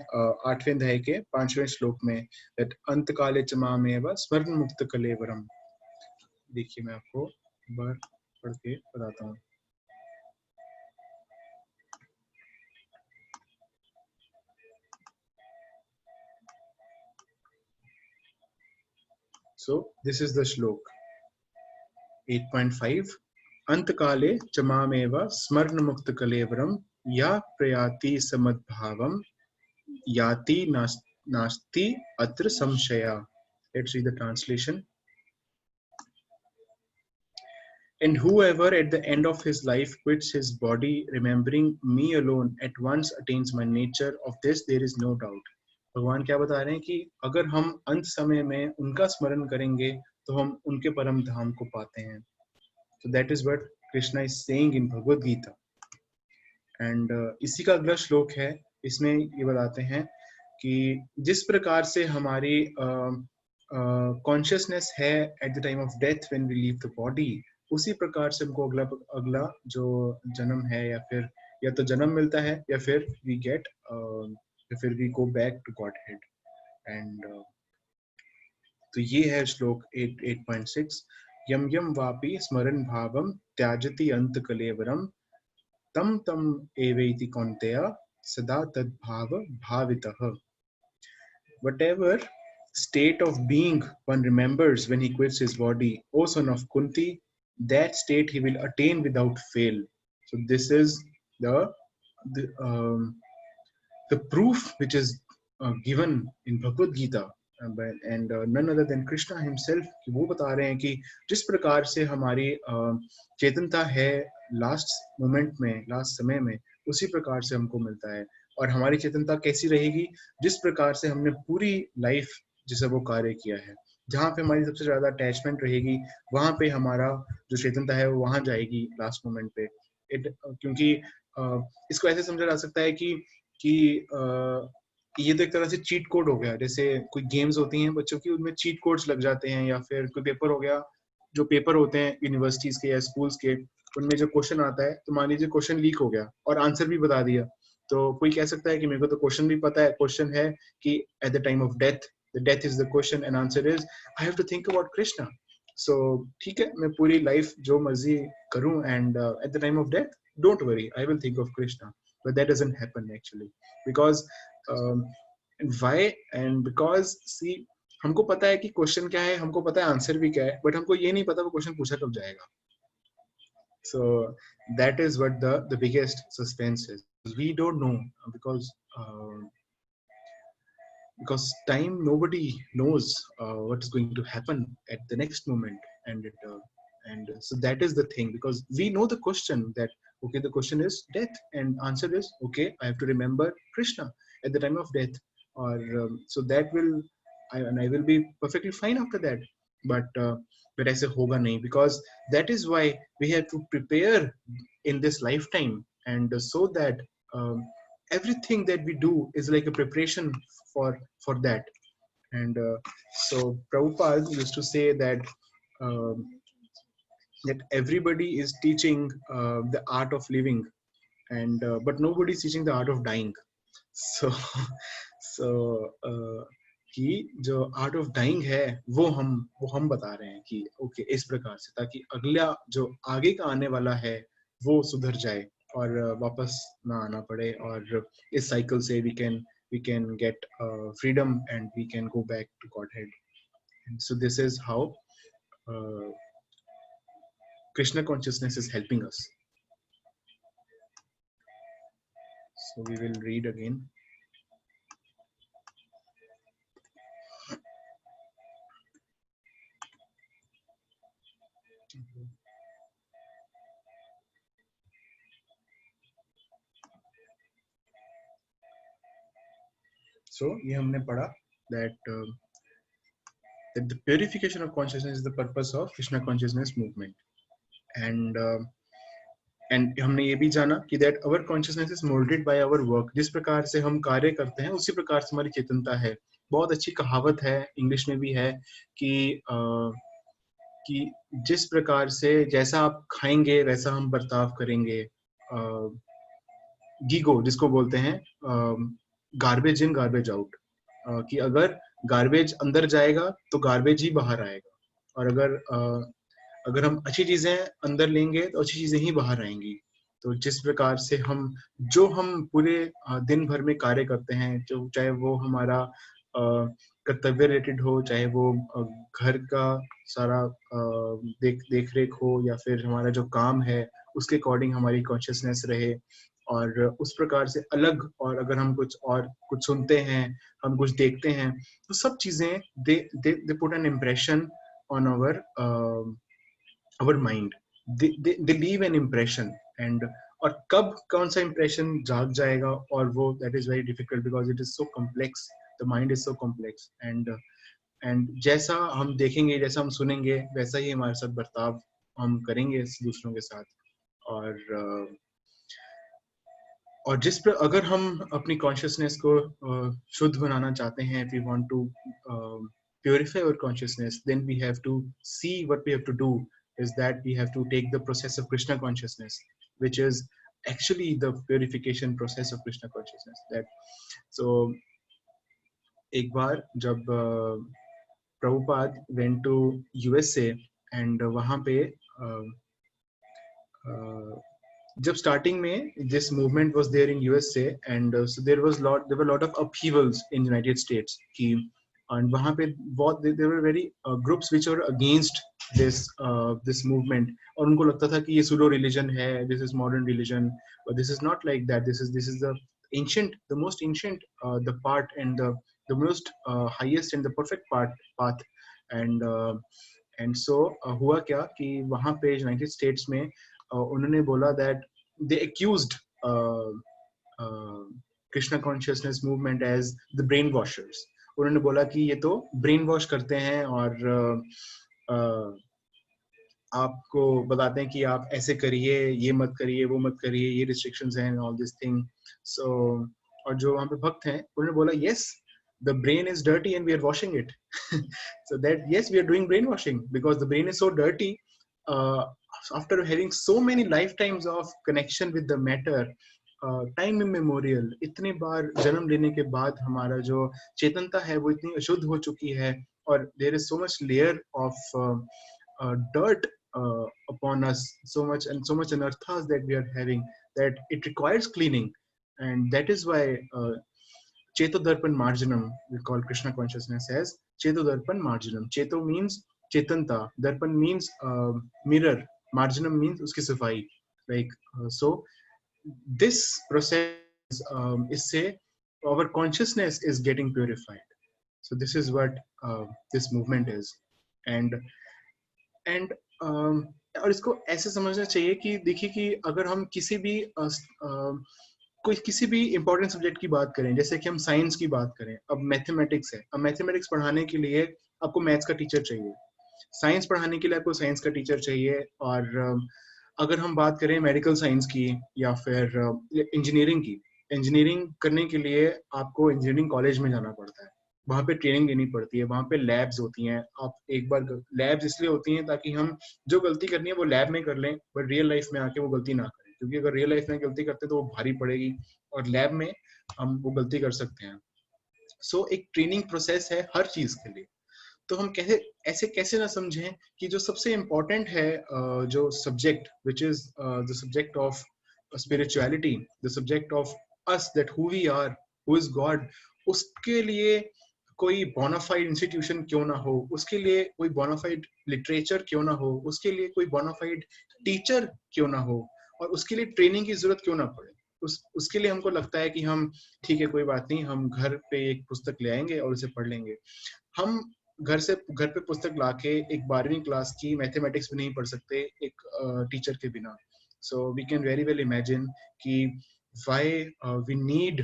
8वें अध्याय के 5वें श्लोक में, that अंत काले च मामेव स्मरण मुक्त कलेवरम. देखिए मैं आपको एक बार पढ़ के बताता हूँ. So this is the shlok 8.5. अंतकाले च मामेव स्मरण मुक्त कलेवरम या प्रयाति समद्भावम याति नास्ति अत्र संशया. Let's read the translation. And whoever at the end of his life quits his body, remembering me alone, at once attains my nature. Of this there is no doubt. भगवान क्या बता रहे हैं कि अगर हम अंत समय में उनका स्मरण करेंगे तो हम उनके परम धाम को पाते हैं. So that is what Krishna is saying in Bhagavad Gita. And इसी का अगला श्लोक है, इसमें ये बताते हैं कि जिस प्रकार से हमारी कॉन्शियसनेस है at the time of death when we leave the body, उसी प्रकार से हमको अगला जो जन्म है या तो जन्म मिलता है या फिर we get या फिर we go back to Godhead. And तो ये है श्लोक 8.6. यम यम वापि स्मरण भावम त्याजति अंत कलेवरम तम तम एवेति कौन्तेय सदा तद्भाव भावितः. Whatever state of being one remembers when he quits his body, O son of Kunti, that state he will attain without fail. So this is the proof which is given in Bhagavad Gita, and none other than Krishna himself. कि वो बता रहे हैं कि जिस प्रकार से हमारी चेतनता है लास्ट मोमेंट में, लास्ट समय में, उसी प्रकार से हमको मिलता है. और हमारी चेतनता कैसी रहेगी? जिस प्रकार से हमने पूरी लाइफ जैसे वो कार्य किया है. जहाँ पे हमारी सबसे ज्यादा अटैचमेंट रहेगी, वहां पे हमारा जो चेतनता है वो वहां जाएगी लास्ट मोमेंट पे. क्योंकि इसको ऐसे समझा जा सकता है कि ये तो एक तरह से चीट कोड हो गया. जैसे कोई गेम्स होती हैं बच्चों की, उनमें चीट कोड्स लग जाते हैं, या फिर कोई पेपर हो गया, जो पेपर होते हैं यूनिवर्सिटीज के या स्कूल्स के, उनमें जो क्वेश्चन आता है, तो मान लीजिए क्वेश्चन लीक हो गया और आंसर भी बता दिया, तो कोई कह सकता है कि मेरे को तो क्वेश्चन भी पता है. क्वेश्चन है कि at the time of death, the death is the question and answer is I have to think about Krishna. So ठीक है, मैं पूरी लाइफ जो मर्जी करूं and at the time of death, don't worry, I will think of Krishna. But that doesn't happen actually, because why? And because see, हमको पता है कि क्वेश्चन क्या है, हमको पता है आंसर भी क्या है, बट हमको ये नहीं पता वो क्वेश्चन पूछा कब जाएगा. So that is what the biggest suspense is. We don't know because time, nobody knows what is going to happen at the next moment, and so that is the thing. Because we know the question that okay, the question is death, and answer is okay, I have to remember Krishna at the time of death, or so that will I will be perfectly fine after that. But ऐसे होगा नहीं, because that is why we have to prepare in this lifetime, and so that everything that we do is like a preparation for that. And so Prabhupada used to say that that everybody is teaching the art of living, and but nobody is teaching the art of dying. So कि जो आर्ट ऑफ डाइंग है वो हम बता रहे हैं कि ओके, इस प्रकार से, ताकि अगला जो आगे का आने वाला है वो सुधर जाए और वापस ना आना पड़े, और इस साइकिल से we can get freedom and we can go back to Godhead. And so this is how Krishna consciousness is helping us. So we will read again. So ये हमने पढ़ा that the purification of consciousness is the purpose of Krishna consciousness movement. And हमने ये भी जाना कि that our consciousness is moulded by our work. जिस प्रकार से हम कार्य करते हैं उसी प्रकार से हमारी चेतनता है। बहुत अच्छी कहावत है, इंग्लिश में भी है कि जिस प्रकार से जैसा आप खाएंगे वैसा हम बर्ताव करेंगे। गीगो जिसको बोलते हैं, गार्बेज इन गार्बेज आउट, कि अगर गार्बेज अंदर जाएगा तो गार्बेज ही बाहर आएगा, और अगर हम अच्छी चीजें अंदर लेंगे तो अच्छी चीजें ही बाहर आएंगी। तो जिस प्रकार से हम पूरे दिन भर में कार्य करते हैं, जो चाहे वो हमारा कर्तव्य रिलेटेड हो, चाहे वो घर का सारा देख रेख हो, या फिर हमारा जो काम है उसके अकॉर्डिंग हमारी कॉन्शियसनेस रहे, और उस प्रकार से अलग। और अगर हम कुछ सुनते हैं, हम कुछ देखते हैं, तो सब चीजें they put an impression on our mind. They leave an impression, and और कब कौन सा impression जाग जाएगा, और वो that is very difficult because it is so complex, the mind is so complex, and जैसा हम देखेंगे, जैसा हम सुनेंगे, वैसा ही हमारे साथ बर्ताव हम करेंगे दूसरों के साथ। और अगर हम अपनी कॉन्शियसनेस को शुद्ध बनाना चाहते हैं, if we want to purify our consciousness, then we have to see what we have to do is that we have to take the process of Krishna consciousness, which is actually the purification process of Krishna consciousness. So एक बार जब Prabhupada went to USA, and वहाँ पे जब स्टार्टिंग में this movement was there in USA, and so there were a lot of upheavals in United States कि, and वहाँ पे बहुत there were very groups which were against this movement, और उनको लगता था कि ये pseudo religion है, this is modern religion, but this is not like that. This is the ancient, the most ancient, the part, and the most highest and the perfect path, and so हुआ क्या कि वहाँ पे यूनाइटेड स्टेट्स में उन्होंने बोला that they accused Krishna consciousness movement as the brainwashers. उन्होंने बोला कि ये तो ब्रेन वॉश करते हैं, और आपको बताते हैं कि आप ऐसे करिए, ये मत करिए, वो मत करिए, ये रिस्ट्रिक्शंस हैं, ऑल दिस थिंग। सो और जो वहाँ पे भक्त हैं उन्होंने बोला yes, the brain is dirty and we are washing it. So that yes, we are doing brainwashing because the brain is so dirty. After having so many lifetimes of connection with the matter, time immemorial, इतने बार जन्म लेने के बाद हमारा जो चेतनता है वो इतनी अशुद्ध हो चुकी है, और there is so much layer of dirt upon us, so much anarthas that we are having, that it requires cleaning. And that is why Chetodarpan Marjanam, we call Krishna consciousness as Chetodarpan Marjanam. Cheto means Chetanta, Darpan means mirror, Marjanam means uski safai. So this process is say our consciousness is getting purified. So this is what this movement is. And और इसको ऐसे समझना चाहिए कि देखिए कि अगर हम किसी भी इम्पोर्टेंट सब्जेक्ट की बात करें, जैसे कि हम साइंस की बात करें, अब मैथमेटिक्स है, अब मैथमेटिक्स पढ़ाने के लिए आपको मैथ्स का टीचर चाहिए, साइंस पढ़ाने के लिए आपको साइंस का टीचर चाहिए, और अगर हम बात करें मेडिकल साइंस की या फिर इंजीनियरिंग करने के लिए आपको इंजीनियरिंग कॉलेज में जाना पड़ता है, वहाँ पे ट्रेनिंग लेनी पड़ती है, वहाँ पे लैब्स होती हैं। आप एक बार लैब्स इसलिए होती हैं ताकि हम जो गलती करनी है वो लैब में कर लें, बट रियल लाइफ में आके वो गलती ना करें, क्योंकि अगर रियल लाइफ में गलती करते तो वो भारी पड़ेगी, और लैब में हम वो गलती कर सकते हैं। सो एक ट्रेनिंग प्रोसेस है हर चीज के लिए। तो हम कैसे ना समझें कि जो सबसे इम्पोर्टेंट है, जो subject which is the subject of spirituality, the subject of us, that who we are, who is God, उसके लिए कोई बोनाफाइड इंस्टीट्यूशन क्यों ना हो, उसके लिए कोई बोनाफाइड लिटरेचर क्यों ना हो, उसके लिए कोई बोनाफाइड टीचर क्यों ना हो, और उसके लिए ट्रेनिंग की जरूरत क्यों ना पड़े। उसके लिए हमको लगता है कि हम ठीक है, कोई बात नहीं, हम घर पे एक पुस्तक ले आएंगे और उसे पढ़ लेंगे। हम घर पे पुस्तक लाके एक 12वीं क्लास की मैथमेटिक्स भी नहीं पढ़ सकते एक टीचर के बिना। So we can very well imagine कि why we need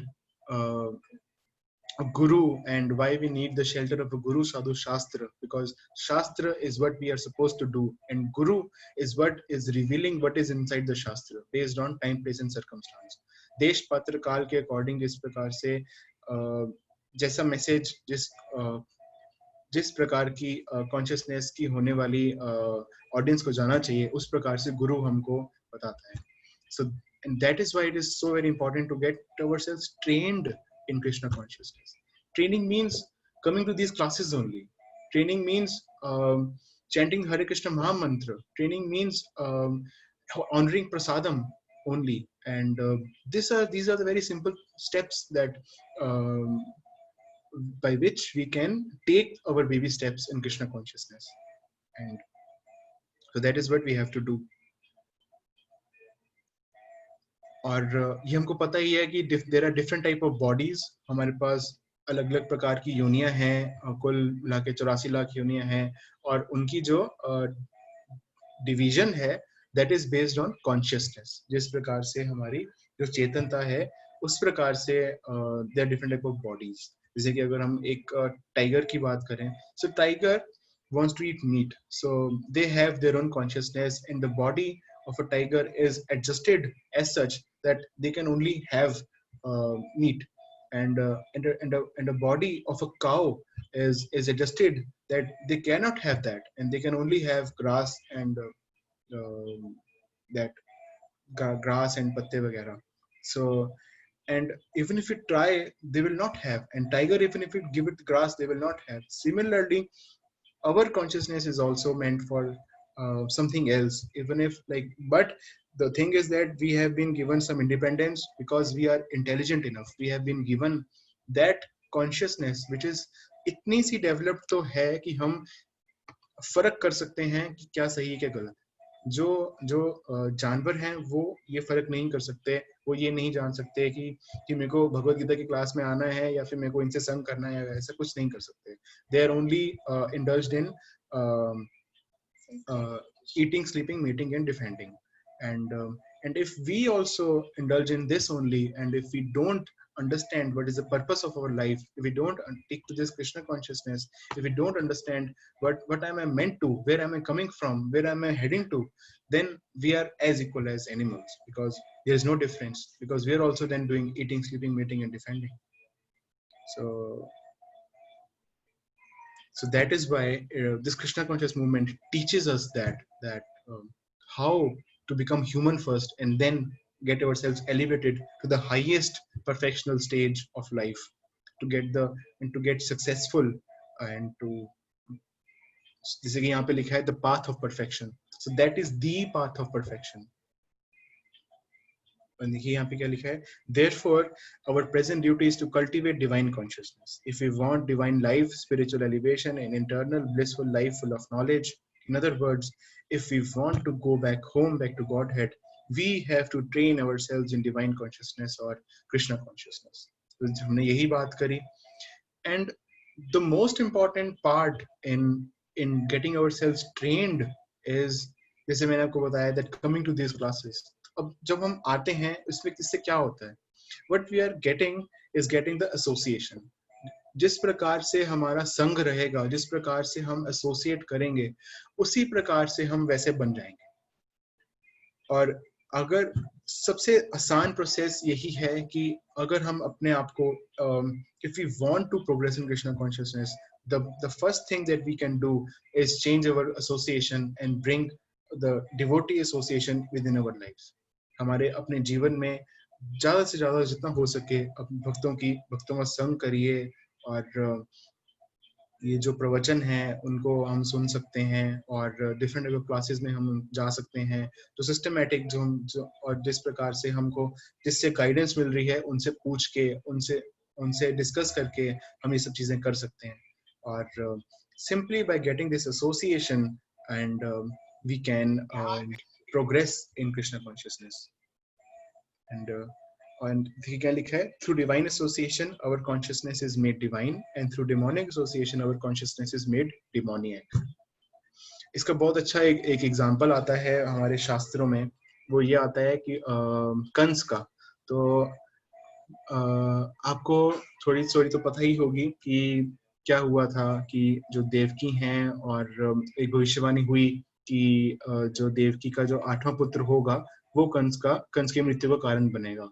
a guru and why we need the shelter of a guru sadhu shastra, because shastra is what we are supposed to do and guru is what is revealing what is inside the shastra based on time, place and circumstance. देश पात्र काल के अकॉर्डिंग इस प्रकार से जैसा मैसेज जिस प्रकार की कॉन्शियसनेस की होने वाली ऑडियंस को जाना चाहिए उस प्रकार से गुरु हमको बताता है. So and that is why it is so very important to get ourselves trained in Krishna consciousness. Training means coming to these classes only. Training means chanting Hare Krishna Maha Mantra. Training means honoring prasadam only. And these are the very simple steps that by which we can take our baby steps in Krishna consciousness. And so that is what we have to do. और ये हमको पता ही है कि there are different type of bodies. हमारे पास अलग अलग प्रकार की योनियां हैं, कुल मिला के 84 लाख योनियां हैं और उनकी जो डिवीजन है that is based on consciousness. जिस प्रकार से हमारी जो चेतनता है उस प्रकार से there are different type of bodies. जैसे कि अगर हम एक टाइगर की बात करें, so tiger wants to eat meat, so they have their own consciousness and the body of a tiger is adjusted as such that they can only have meat, and a body of a cow is adjusted that they cannot have that and they can only have grass and that grass and patte vagera. So and even if you try they will not have, and tiger even if you give it grass they will not have. Similarly our consciousness is also meant for something else, even if like, but the thing is that we have been given some independence because we are intelligent enough. We have been given that consciousness which is इतनी सी डेवलप्ड तो है कि हम फर्क कर सकते हैं कि क्या सही है क्या गलत. जो जानवर हैं वो ये फर्क नहीं कर सकते. वो ये नहीं जान सकते कि मेरे को भगवत गीता की क्लास में आना है या फिर मेरे को इनसे संग करना है, ऐसा कुछ नहीं कर सकते. They are only indulged in eating, sleeping, mating and defending. And if we also indulge in this only, and if we don't understand what is the purpose of our life, if we don't take to this Krishna consciousness, if we don't understand what am I meant to, where am I coming from, where am I heading to, then we are as equal as animals, because there is no difference, because we are also then doing eating, sleeping, mating and defending. So that is why this Krishna conscious movement teaches us that how to become human first and then get ourselves elevated to the highest perfectional stage of life, to get successful and to, जैसे कि यहाँ पे लिखा है the path of perfection. So that is the path of perfection. और देखिए यहाँ पे क्या लिखा है, therefore our present duty is to cultivate divine consciousness if we want divine life, spiritual elevation and internal blissful life full of knowledge. In other words, if we want to go back home, back to Godhead, we have to train ourselves in divine consciousness or Krishna consciousness. तो हमने यही बात करी. And the most important part in getting ourselves trained is, जैसे मैंने आपको बताया, that coming to these classes. अब जब हम आते हैं उसमें किससे क्या होता है, what we are getting is getting the association. जिस प्रकार से हमारा संग रहेगा, जिस प्रकार से हम एसोसिएट करेंगे, उसी प्रकार से हम वैसे बन जाएंगे. और अगर सबसे आसान प्रोसेस यही है कि अगर हम अपने आप को if we want to progress in Krishna consciousness, the first thing that we can do is change our association and bring the devotee association within our lives. हमारे अपने जीवन में ज्यादा से ज्यादा जितना हो सके भक्तों का संग करिए, और ये जो प्रवचन है उनको हम सुन सकते हैं, और डिफरेंट टाइप ऑफ क्लासेस में हम जा सकते हैं. तो सिस्टमैटिक जो और जिस प्रकार से हमको जिससे गाइडेंस मिल रही है उनसे पूछ के उनसे डिस्कस करके हम ये सब चीजें कर सकते हैं. और simply by getting this association and we can progress in Krishna consciousness. And क्या लिखा है, through divine association our consciousness is made divine, and through demonic association our consciousness is made demoniac. इसका बहुत अच्छा एक एग्जांपल आता है हमारे शास्त्रों में. वो ये आता है कि कंस का. तो आपको थोड़ी स्टोरी तो पता ही होगी कि क्या हुआ था कि जो देवकी हैं और एक भविष्यवाणी हुई कि जो देवकी का जो 8वां पुत्र होगा वो कंस की मृत्यु का कारण बनेगा।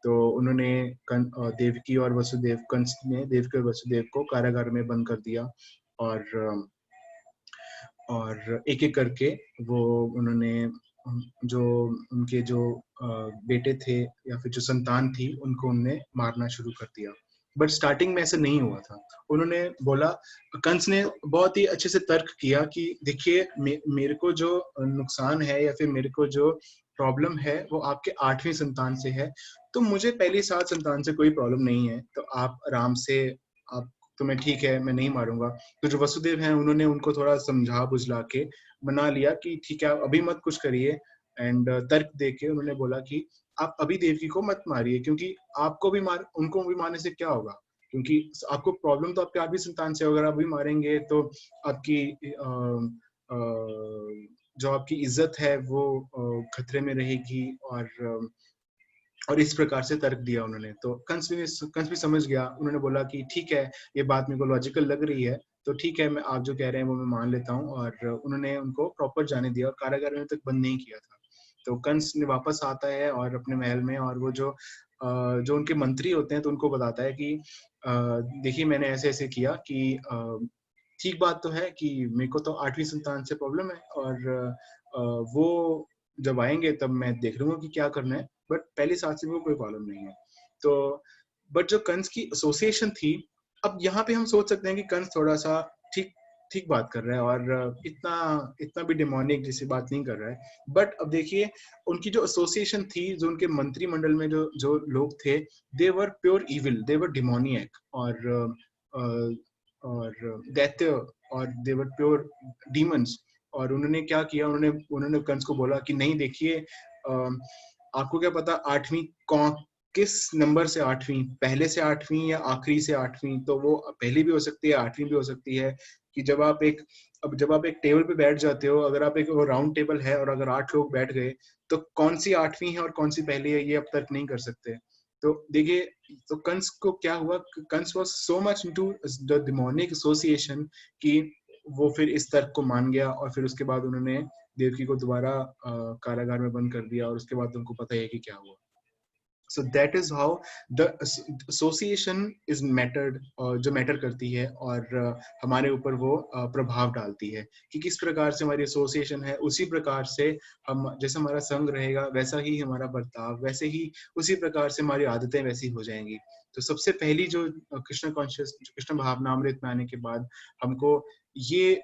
तो उन्होंने देवकी और वसुदेव, कंस ने देवकी और वसुदेव को कारागार में बंद कर दिया और एक-एक करके वो उन्होंने जो उनके जो बेटे थे या फिर जो संतान थी उनको उनने मारना शुरू कर दिया। बट स्टार्टिंग में ऐसा नहीं हुआ था। उन्होंने बोला, कंस ने बहुत ही अच्छे से तर्क किया कि देखिए मेरे को जो नुकसान है या फिर मेरे को जो प्रॉब्लम है वो आपके 8वीं संतान से है, तो मुझे पहली 7 संतान से कोई प्रॉब्लम नहीं है। तो आप आराम से, आप तुम्हें ठीक है, मैं नहीं मारूंगा। तो जो वसुदेव हैं उन्होंने उनको थोड़ा समझा बुझला के मना लिया कि ठीक है, अभी मत कुछ करिए। एंड तर्क देके उन्होंने बोला कि आप अभी देवकी को मत मारिए, क्योंकि उनको भी मारने से क्या होगा, क्योंकि आपको प्रॉब्लम तो आपके 8वीं संतान से, अगर आप अभी मारेंगे तो आपकी जो आपकी इज्जत है वो खतरे में रहेगी। और इस प्रकार से तर्क दिया उन्होंने। तो कंस भी समझ गया। उन्होंने बोला कि ठीक है, ये बात मेरे को लॉजिकल लग रही है, तो ठीक है, मैं आप जो कह रहे हैं वो मैं मान लेता हूँ। और उन्होंने उनको प्रॉपर जाने दिया और कारागार में तक बंद नहीं किया था। तो कंस ने वापस आता है और अपने महल में, और वो जो उनके मंत्री होते हैं तो उनको बताता है कि देखिए मैंने ऐसे ऐसे किया कि ठीक बात तो है कि मेरे को तो 8वीं संतान से प्रॉब्लम है, और वो जब आएंगे तब मैं देख लूंगा कि क्या करना है, बट पहली 7 से वो कोई प्रॉब्लम नहीं है। तो बट जो कंस की एसोसिएशन थी, अब यहाँ पे हम सोच सकते हैं कि कंस थोड़ा सा ठीक बात कर रहा है और इतना भी डिमोनिक जैसी बात नहीं कर रहा है। बट अब देखिए, उनकी जो एसोसिएशन थी, जो उनके मंत्रिमंडल में जो लोग थे, दे वर प्योर इविल, दे वर डिमोनियक और दैत्य, और दे वर प्योर डीमंस। और उन्होंने क्या किया, उन्होंने कंस को बोला कि नहीं देखिए, आपको क्या पता 8वीं किस नंबर से 8वीं, पहले से 8वीं या आखिरी से 8वीं, तो वो पहली भी हो सकती है, 8वीं भी हो सकती है। कि जब आप एक टेबल पे बैठ जाते हो, अगर आप एक राउंड टेबल है और अगर 8 लोग बैठ गए, तो कौन सी 8वीं है और कौन सी पहली है, ये अब तर्क नहीं कर सकते। तो देखिए, तो कंस को क्या हुआ, Kamsa was so much into the demonic association कि वो फिर इस तर्क को मान गया, और फिर उसके बाद उन्होंने देवकी को दोबारा कारागार में बंद कर दिया, और उसके बाद तुमको पता है कि क्या हुआ। So that is how the association is mattered, जो मैटर करती है और हमारे ऊपर वो प्रभाव डालती है कि किस प्रकार से हमारी एसोसिएशन है, उसी प्रकार से हम, जैसे हमारा संग रहेगा वैसा ही हमारा बर्ताव, वैसे ही उसी प्रकार से हमारी आदतें वैसी हो जाएंगी। तो सबसे पहली जो कृष्ण भावनामृत में आने के बाद हमको ये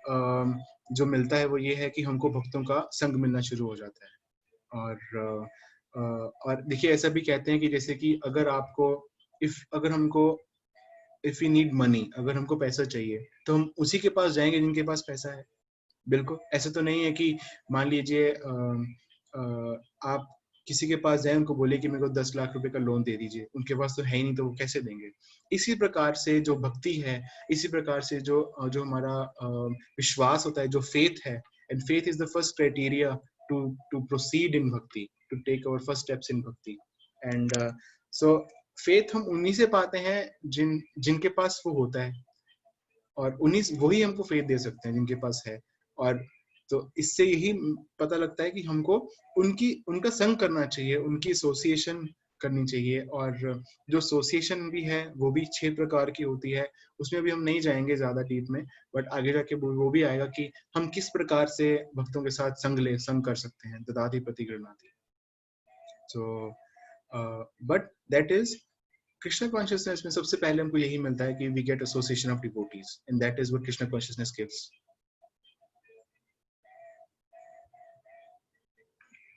जो मिलता है वो ये है कि हमको भक्तों का संग मिलना शुरू हो जाता है। और देखिए, ऐसा भी कहते हैं कि जैसे कि अगर इफ वी नीड मनी, अगर हमको पैसा चाहिए तो हम उसी के पास जाएंगे जिनके पास पैसा है। बिल्कुल ऐसा तो नहीं है कि मान लीजिए आप किसी के पास जाए, उनको बोले कि मेरे को 10 लाख रुपए का लोन दे दीजिए, उनके पास तो है ही नहीं, तो वो कैसे देंगे। इसी प्रकार से जो भक्ति है, इसी प्रकार से जो हमारा विश्वास होता है, जो फेथ है, and faith is the first criteria to proceed in bhakti, to take our first steps in bhakti. And so faith हम उन्हीं से पाते हैं जिनके पास वो होता है, और वही हमको फेथ दे सकते हैं जिनके पास है। और तो इससे यही पता लगता है कि हमको उनका संग करना चाहिए, उनकी एसोसिएशन करनी चाहिए। और जो एसोसिएशन भी है वो भी 6 प्रकार की होती है, उसमें भी हम नहीं जाएंगे ज्यादा डीप में, बट आगे जाके वो भी आएगा कि हम किस प्रकार से भक्तों के साथ संग कर सकते हैं, ददाति प्रति गृह्णाति। So but that is Krishna consciousness में सबसे पहले हमको यही मिलता है कि we get association of devotees, and that is what Krishna consciousness gives.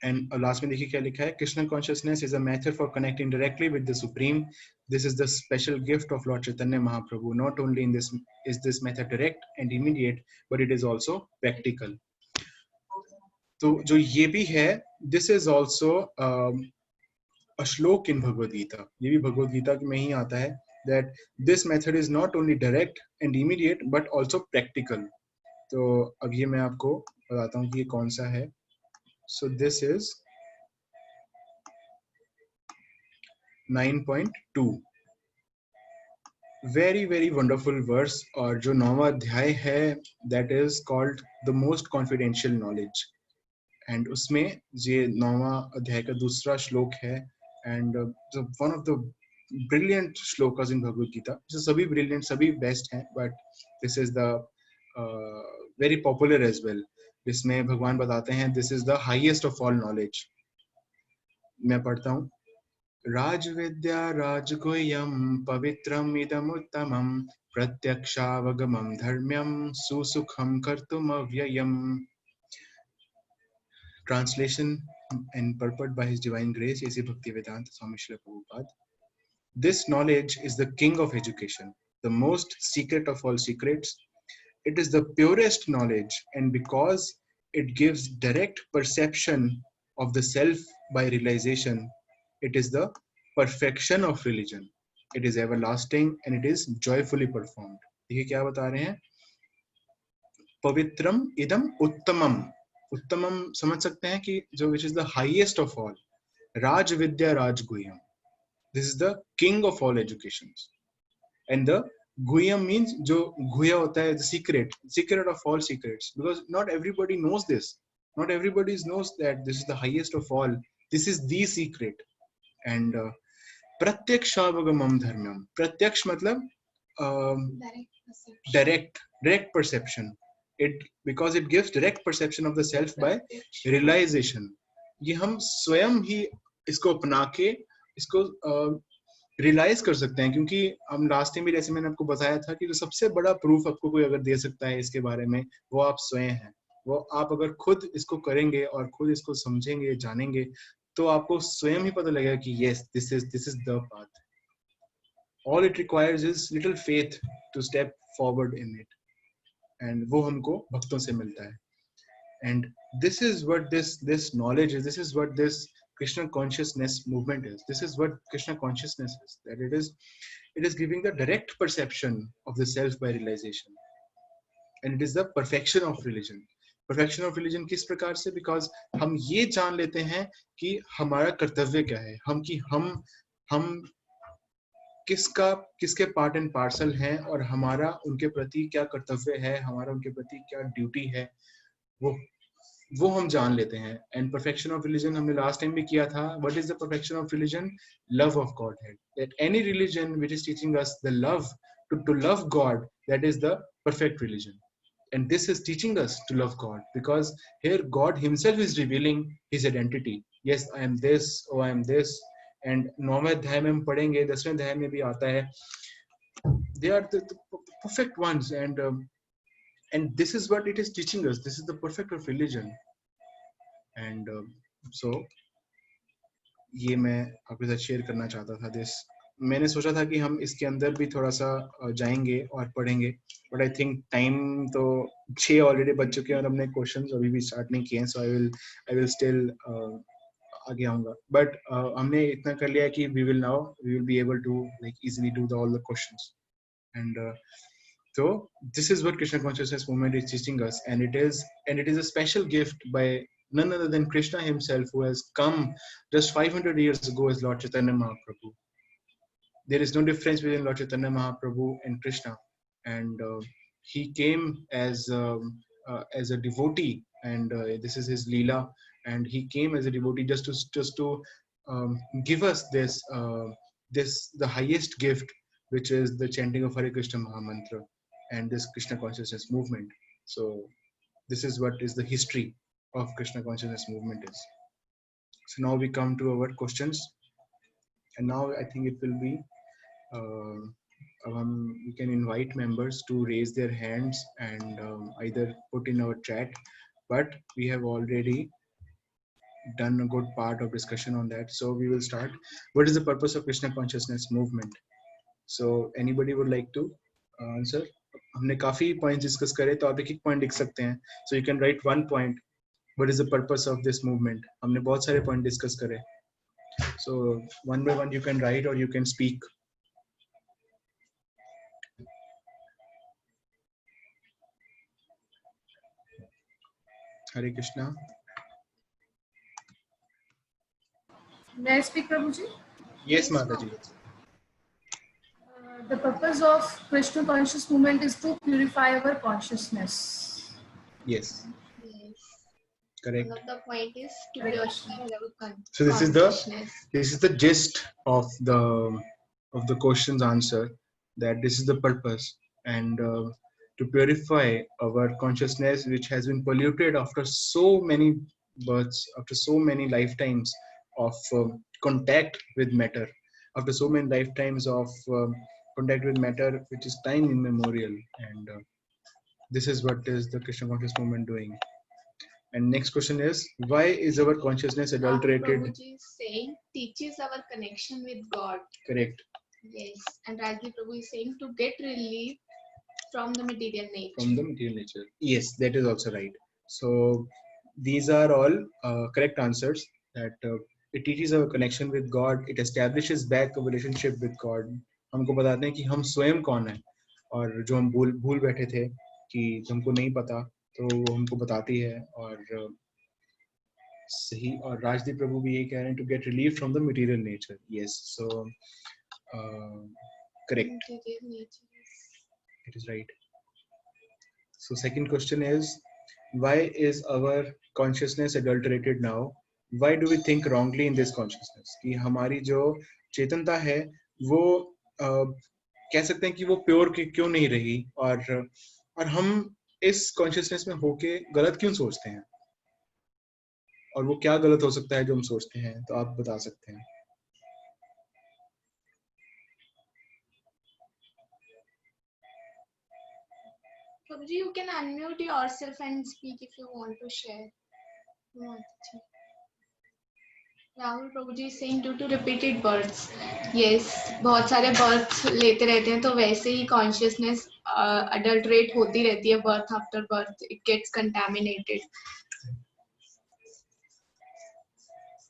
And last में देखिए क्या लिखा है, Krishna consciousness is a method for connecting directly with the supreme. This is the special gift of Lord Chaitanya Mahaprabhu. Not only in this is this method direct and immediate, but it is also practical. तो जो ये भी है, दिस इज आल्सो a श्लोक in Bhagavad Gita, ये भी भगवद गीता में ही आता है, that this method is not only direct and immediate but also practical. तो अब ये मैं आपको बताता हूँ कि ये कौन सा है। So this is 9.2 very very wonderful verse. और जो 9वां अध्याय है that is called the most confidential knowledge, and उसमें ये 9वां अध्याय का दूसरा श्लोक है, and one of the brilliant shlokas in Bhagavad Gita. सभी ब्रिलियंट, सभी बेस्ट हैं, but this is the very popular as well. जिसमें भगवान बताते हैं this is the highest of all knowledge. मैं पढ़ता हूँ। राजविद्या राजगुह्यं पवित्रम् इदमुत्तमं प्रत्यक्षावगमं धर्म्यं सुसुखं कर्तुमव्ययम्। Translation and purport by His Divine Grace, A.C. Bhaktivedanta Swami Srila Prabhupada. This knowledge is the king of education, the most secret of all secrets. It is the purest knowledge, and because it gives direct perception of the self by realization, it is the perfection of religion. It is everlasting and it is joyfully performed. देखिए क्या बता रहे हैं, पवित्रम इदम उत्तमम। उत्तमम समझ सकते हैं कि जो which is the highest of all. राज विद्या राजगुह्यम, this is the king of all educations. And the गुह्यम मीन्स जो गुह्य होता है, secret, secret of all secrets, because not everybody knows this, not everybody knows that this is the highest of all, this is the secret. And प्रत्यक्षावगमम धर्म्यम, प्रत्यक्ष मतलब direct perception. It because it gives direct perception of the self by realization. ये हम स्वयं ही इसको अपना के इसको रियलाइज कर सकते हैं, क्योंकि हम लास्ट टाइम भी जैसे मैंने आपको बताया था कि जो सबसे बड़ा प्रूफ आपको कोई अगर दे सकता है इसके बारे में, वो आप स्वयं हैं। वो आप अगर खुद इसको करेंगे और खुद इसको समझेंगे, जानेंगे, तो आपको स्वयं ही पता लगेगा कि yes, this is the path. All it requires is little faith to step forward in it, and वो हमको भक्तों से मिलता है। And this is what this knowledge is. This is what this Krishna consciousness movement is. This is what Krishna consciousness is. That it is giving the direct perception of the self by realization, and it is the perfection of religion. Perfection of religion किस प्रकार से? Because हम ये जान लेते हैं कि हमारा कर्तव्य क्या है, हम किसके पार्ट एंड पार्सल हैं, और हमारा उनके प्रति क्या कर्तव्य है, हमारा उनके प्रति क्या ड्यूटी है, वो हम जान लेते हैं। एंड परफेक्शन ऑफ रिलीजन हमने लास्ट टाइम भी किया था। What is the perfection of religion? Love of God head. That any religion which is teaching us the love to love God, that is the perfect religion. And this is teaching us to love God, because here God himself is revealing his identity. Yes, I am this, oh I am this. And 9वें अध्याय में हम पढ़ेंगे, 10वें अध्याय में भी आता है, they are the perfect ones, and this is what it is teaching us. This is the perfect of religion. And so ये मैं आपके साथ शेयर करना चाहता था। दिस मैंने सोचा था कि हम इसके अंदर भी थोड़ा सा जाएंगे और पढ़ेंगे, बट आई थिंक टाइम तो 6 ऑलरेडी बज चुके हैं और हमने क्वेश्चंस अभी भी स्टार्ट नहीं किए हैं। सो आई विल स्टिल आगे आऊंगा, बट हमने इतना कर लिया कि we will be able to like easily do all the questions. And so this is what Krishna consciousness movement is teaching us, and it is a special gift by none other than Krishna himself, who has come just 500 years ago as Lord Chaitanya Mahaprabhu. There is no difference between Lord Chaitanya Mahaprabhu and Krishna, and he came as a devotee, and this is his leela, and he came as a devotee just to give us this the highest gift, which is the chanting of Hare Krishna Mahamantra and this Krishna consciousness movement. So this is what is the history of Krishna consciousness movement is. So now we come to our questions, and now I think it will be we can invite members to raise their hands and either put in our chat, but we have already done a good part of discussion on that. So we will start. What is the purpose of Krishna consciousness movement? So anybody would like to answer? हमने काफी पॉइंट डिस्कस करे, तो आप एक पॉइंट लिख सकते हैं। So you can write one point, what is the purpose of this movement. हमने बहुत सारे पॉइंट डिस्कस करे, so one by one you can write और you can speak. Hare Krishna. मैं speak Prabhu ji. Yes, Mataji. The purpose of Krishna conscious movement is to purify our consciousness. Yes, Yes. correct. One of the point is to Correct. purify our So this is the gist of the question's answer, that this is the purpose, and to purify our consciousness, which has been polluted after so many births, after so many lifetimes of contact with matter, after so many lifetimes of contact with matter, which is time immemorial, and this is what is the Krishna conscious movement doing. And next question is, why is our consciousness adulterated? Prabhuji is saying teaches our connection with God. Correct. Yes. And Rajdi Prabhu is saying to get relief from the material nature. From the material nature. Yes, that is also right. So these are all correct answers, that it teaches our connection with God. It establishes back a relationship with God. हमको बताते हैं कि हम स्वयं कौन हैं, और जो हम भूल बैठे थे कि हमको नहीं पता, तो वो हमको बताती है. और सही, और राजदीप प्रभु भी ये कह रहे हैं, to get relief from the material nature. Yes, so correct, Material nature. it is right. So second question is, why is our consciousness adulterated now? Why do we think wrongly in this consciousness? कि हमारी जो चेतनता है वो कह सकते हैं कि वो प्योर क्यों नहीं रही, और हम इस कॉन्शियसनेस में होके गलत क्यों सोचते हैं, और वो क्या गलत हो सकता है जो हम सोचते हैं, तो आप बता सकते हैं. Prabhuji, you can unmute yourself and speak if you want to share. Rahul Prabhuji is saying due to repeated births. Yes, बहुत सारे births लेते रहते हैं, तो वैसे ही consciousness adulterate होती रहती है, birth after birth, it gets contaminated.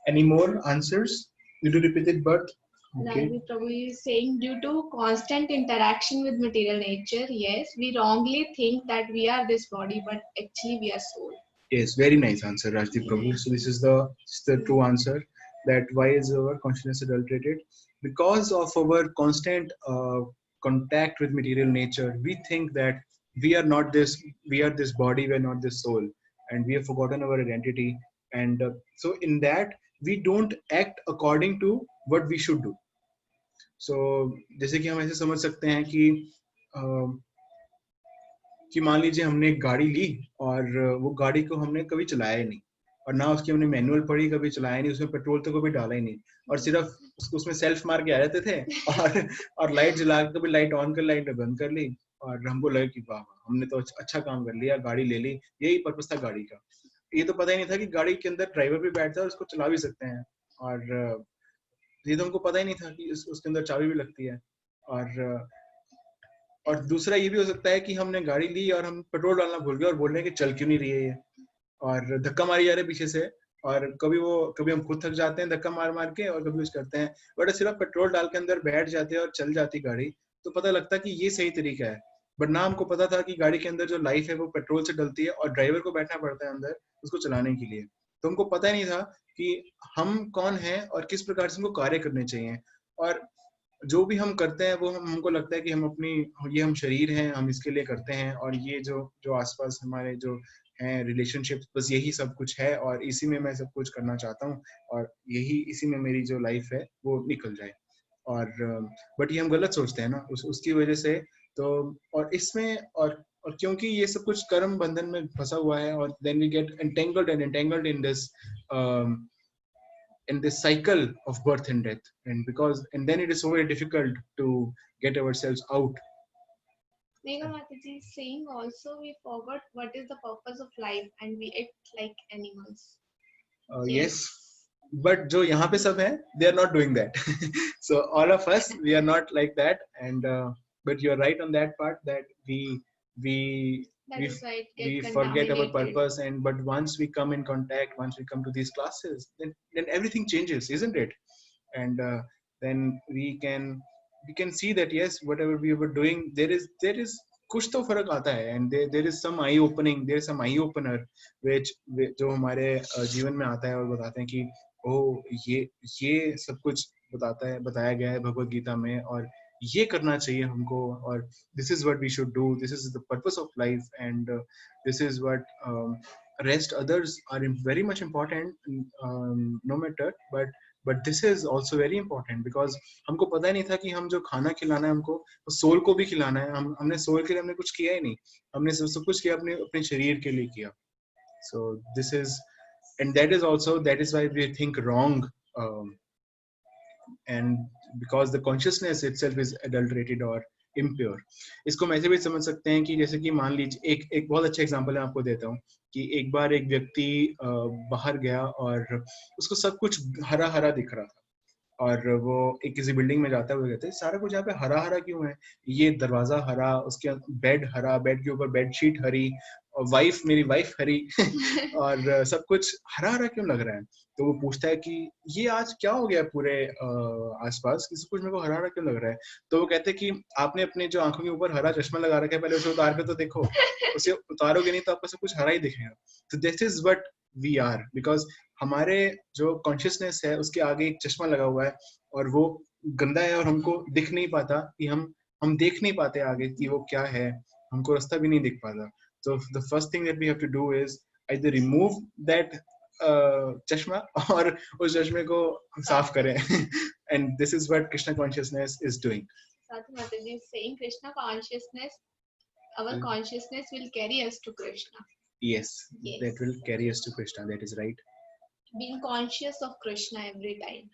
Any more answers due to repeated birth? Okay. Rajvi Prabhu is saying due to constant interaction with material nature, yes, we wrongly think that we are this body, but actually we are soul. Yes, very nice answer, Rajdeep Prabhu. So this is the true answer, that why is our consciousness adulterated? Because of our constant contact with material nature, we think that we are not this, we are this body, we are not this soul, and we have forgotten our identity. And so in that, we don't act according to what we should do. So जैसे कि हम ऐसे समझ सकते हैं कि मान लीजिए हमने एक गाड़ी ली, और वो गाड़ी को हमने कभी चलाया ही नहीं, और ना उसकी हमने मैनुअल पढ़ी, कभी चलाया नहीं, उसमें पेट्रोल तो कभी डाला ही नहीं, और सिर्फ उसमें सेल्फ मार के आ जाते थे, और लाइट जला के कभी लाइट ऑन कर लाइट बंद कर ली, और हमको लगा कि वाह हमने तो अच्छा काम कर लिया, गाड़ी ले ली, यही पर्पस था गाड़ी का. ये तो पता ही नहीं था कि गाड़ी के अंदर ड्राइवर भी बैठता है और उसको चला भी सकते हैं, और ये तो हमको पता ही नहीं था कि उसके अंदर चाबी भी लगती है. और दूसरा ये भी हो सकता है कि हमने गाड़ी ली और हम पेट्रोल डालना भूल गए और बोल रहे हैं कि चल क्यों नहीं रही है ये, और धक्का मारी जा रहे हैं पीछे से, और कभी हम खुद थक जाते हैं धक्का मार के, और कभी कुछ करते हैं, बट सिर्फ पेट्रोल डाल के अंदर बैठ जाते हैं और चल जाती गाड़ी, तो पता लगता है कि ये सही तरीका है. बट ना हमको पता था कि गाड़ी के अंदर जो लाइफ है वो पेट्रोल से डलती है, और ड्राइवर को बैठना पड़ता है अंदर उसको चलाने के लिए. तो हमको पता ही नहीं था कि हम कौन हैं और किस प्रकार से हमको कार्य करने चाहिए, और जो भी हम करते हैं वो हमको लगता है कि हम शरीर हैं, हम इसके लिए करते हैं, और ये जो आसपास हमारे जो हैं रिलेशनशिप, बस यही सब कुछ है, और इसी में मैं सब कुछ करना चाहता हूँ, और इसी में मेरी जो लाइफ है वो निकल जाए. और बट ये हम गलत सोचते हैं ना, उसकी वजह से. तो और इसमें और क्योंकि ये सब कुछ कर्म बंधन में फंसा हुआ है, और then we get entangled in this cycle of birth and death, and then it is so very difficult to get ourselves out. Megha Mataji is saying also we forgot what is the purpose of life and we act like animals. Yes, but jo yahan pe sab hai, they are not doing that. So all of us, we are not like that, and but you are right on that part, that we forget our purpose, and but once we come in contact, once we come to these classes, then everything changes, isn't it? And then we can see that yes, whatever we were doing, there is कुछ तो फर्क आता है, and there is some eye opener which जो हमारे जीवन में आता है और बताते हैं कि ओ ये सब कुछ बताया गया है भगवत गीता में, और ये करना चाहिए हमको, और this is what we should do, this is the purpose of life, and this is what rest others are very much important, no matter, but this is also very important because हमको पता ही नहीं था कि हम जो खाना खिलाना है हमको सोल को भी खिलाना है। हमने सोल के लिए हमने कुछ किया ही नहीं, हमने सब कुछ किया अपने शरीर के लिए किया। So this is, and that is why we think wrong, and because the consciousness itself is adulterated or impure। इसको हम ऐसे भी समझ सकते हैं कि जैसे कि मान लीजिए एक बहुत अच्छा एग्जांपल मैं आपको देता हूँ कि एक बार एक व्यक्ति बाहर गया और उसको सब कुछ हरा हरा दिख रहा था, और वो एक किसी बिल्डिंग में जाता है, वो कहते हैं सारा कुछ यहाँ पे हरा हरा क्यों है, ये दरवाजा हरा, उसके बेड हरा, बेड के ऊपर बेडशीट हरी, और मेरी वाइफ हरी और सब कुछ हरा हरा क्यों लग रहा है। तो वो पूछता है कि ये आज क्या हो गया पूरे आसपास, सब कुछ मेरे को हरा हरा क्यों लग रहा है। तो वो कहते हैं कि आपने अपने जो आंखों के ऊपर हरा चश्मा लगा रखा है, पहले उसे उतार के तो देखो, उसे उतारोगे नहीं तो आपको सब कुछ हरा ही दिखेगा। तो this is what we are, because हमारे जो कॉन्शियसनेस है उसके आगे एक चश्मा लगा हुआ है, और वो गंदा है और हमको दिख नहीं पाता कि हम देख नहीं पाते आगे कि वो क्या है, हमको रास्ता भी नहीं दिख पाता। So the first thing that we have to do is either remove that चश्मा और उस चश्मे को साफ करें and this is what Krishna consciousness is doing. Sadhu Mataji is saying Krishna consciousness, our consciousness will carry us to Krishna. Yes, that will carry us to Krishna, that is right. Being conscious of Krishna every time.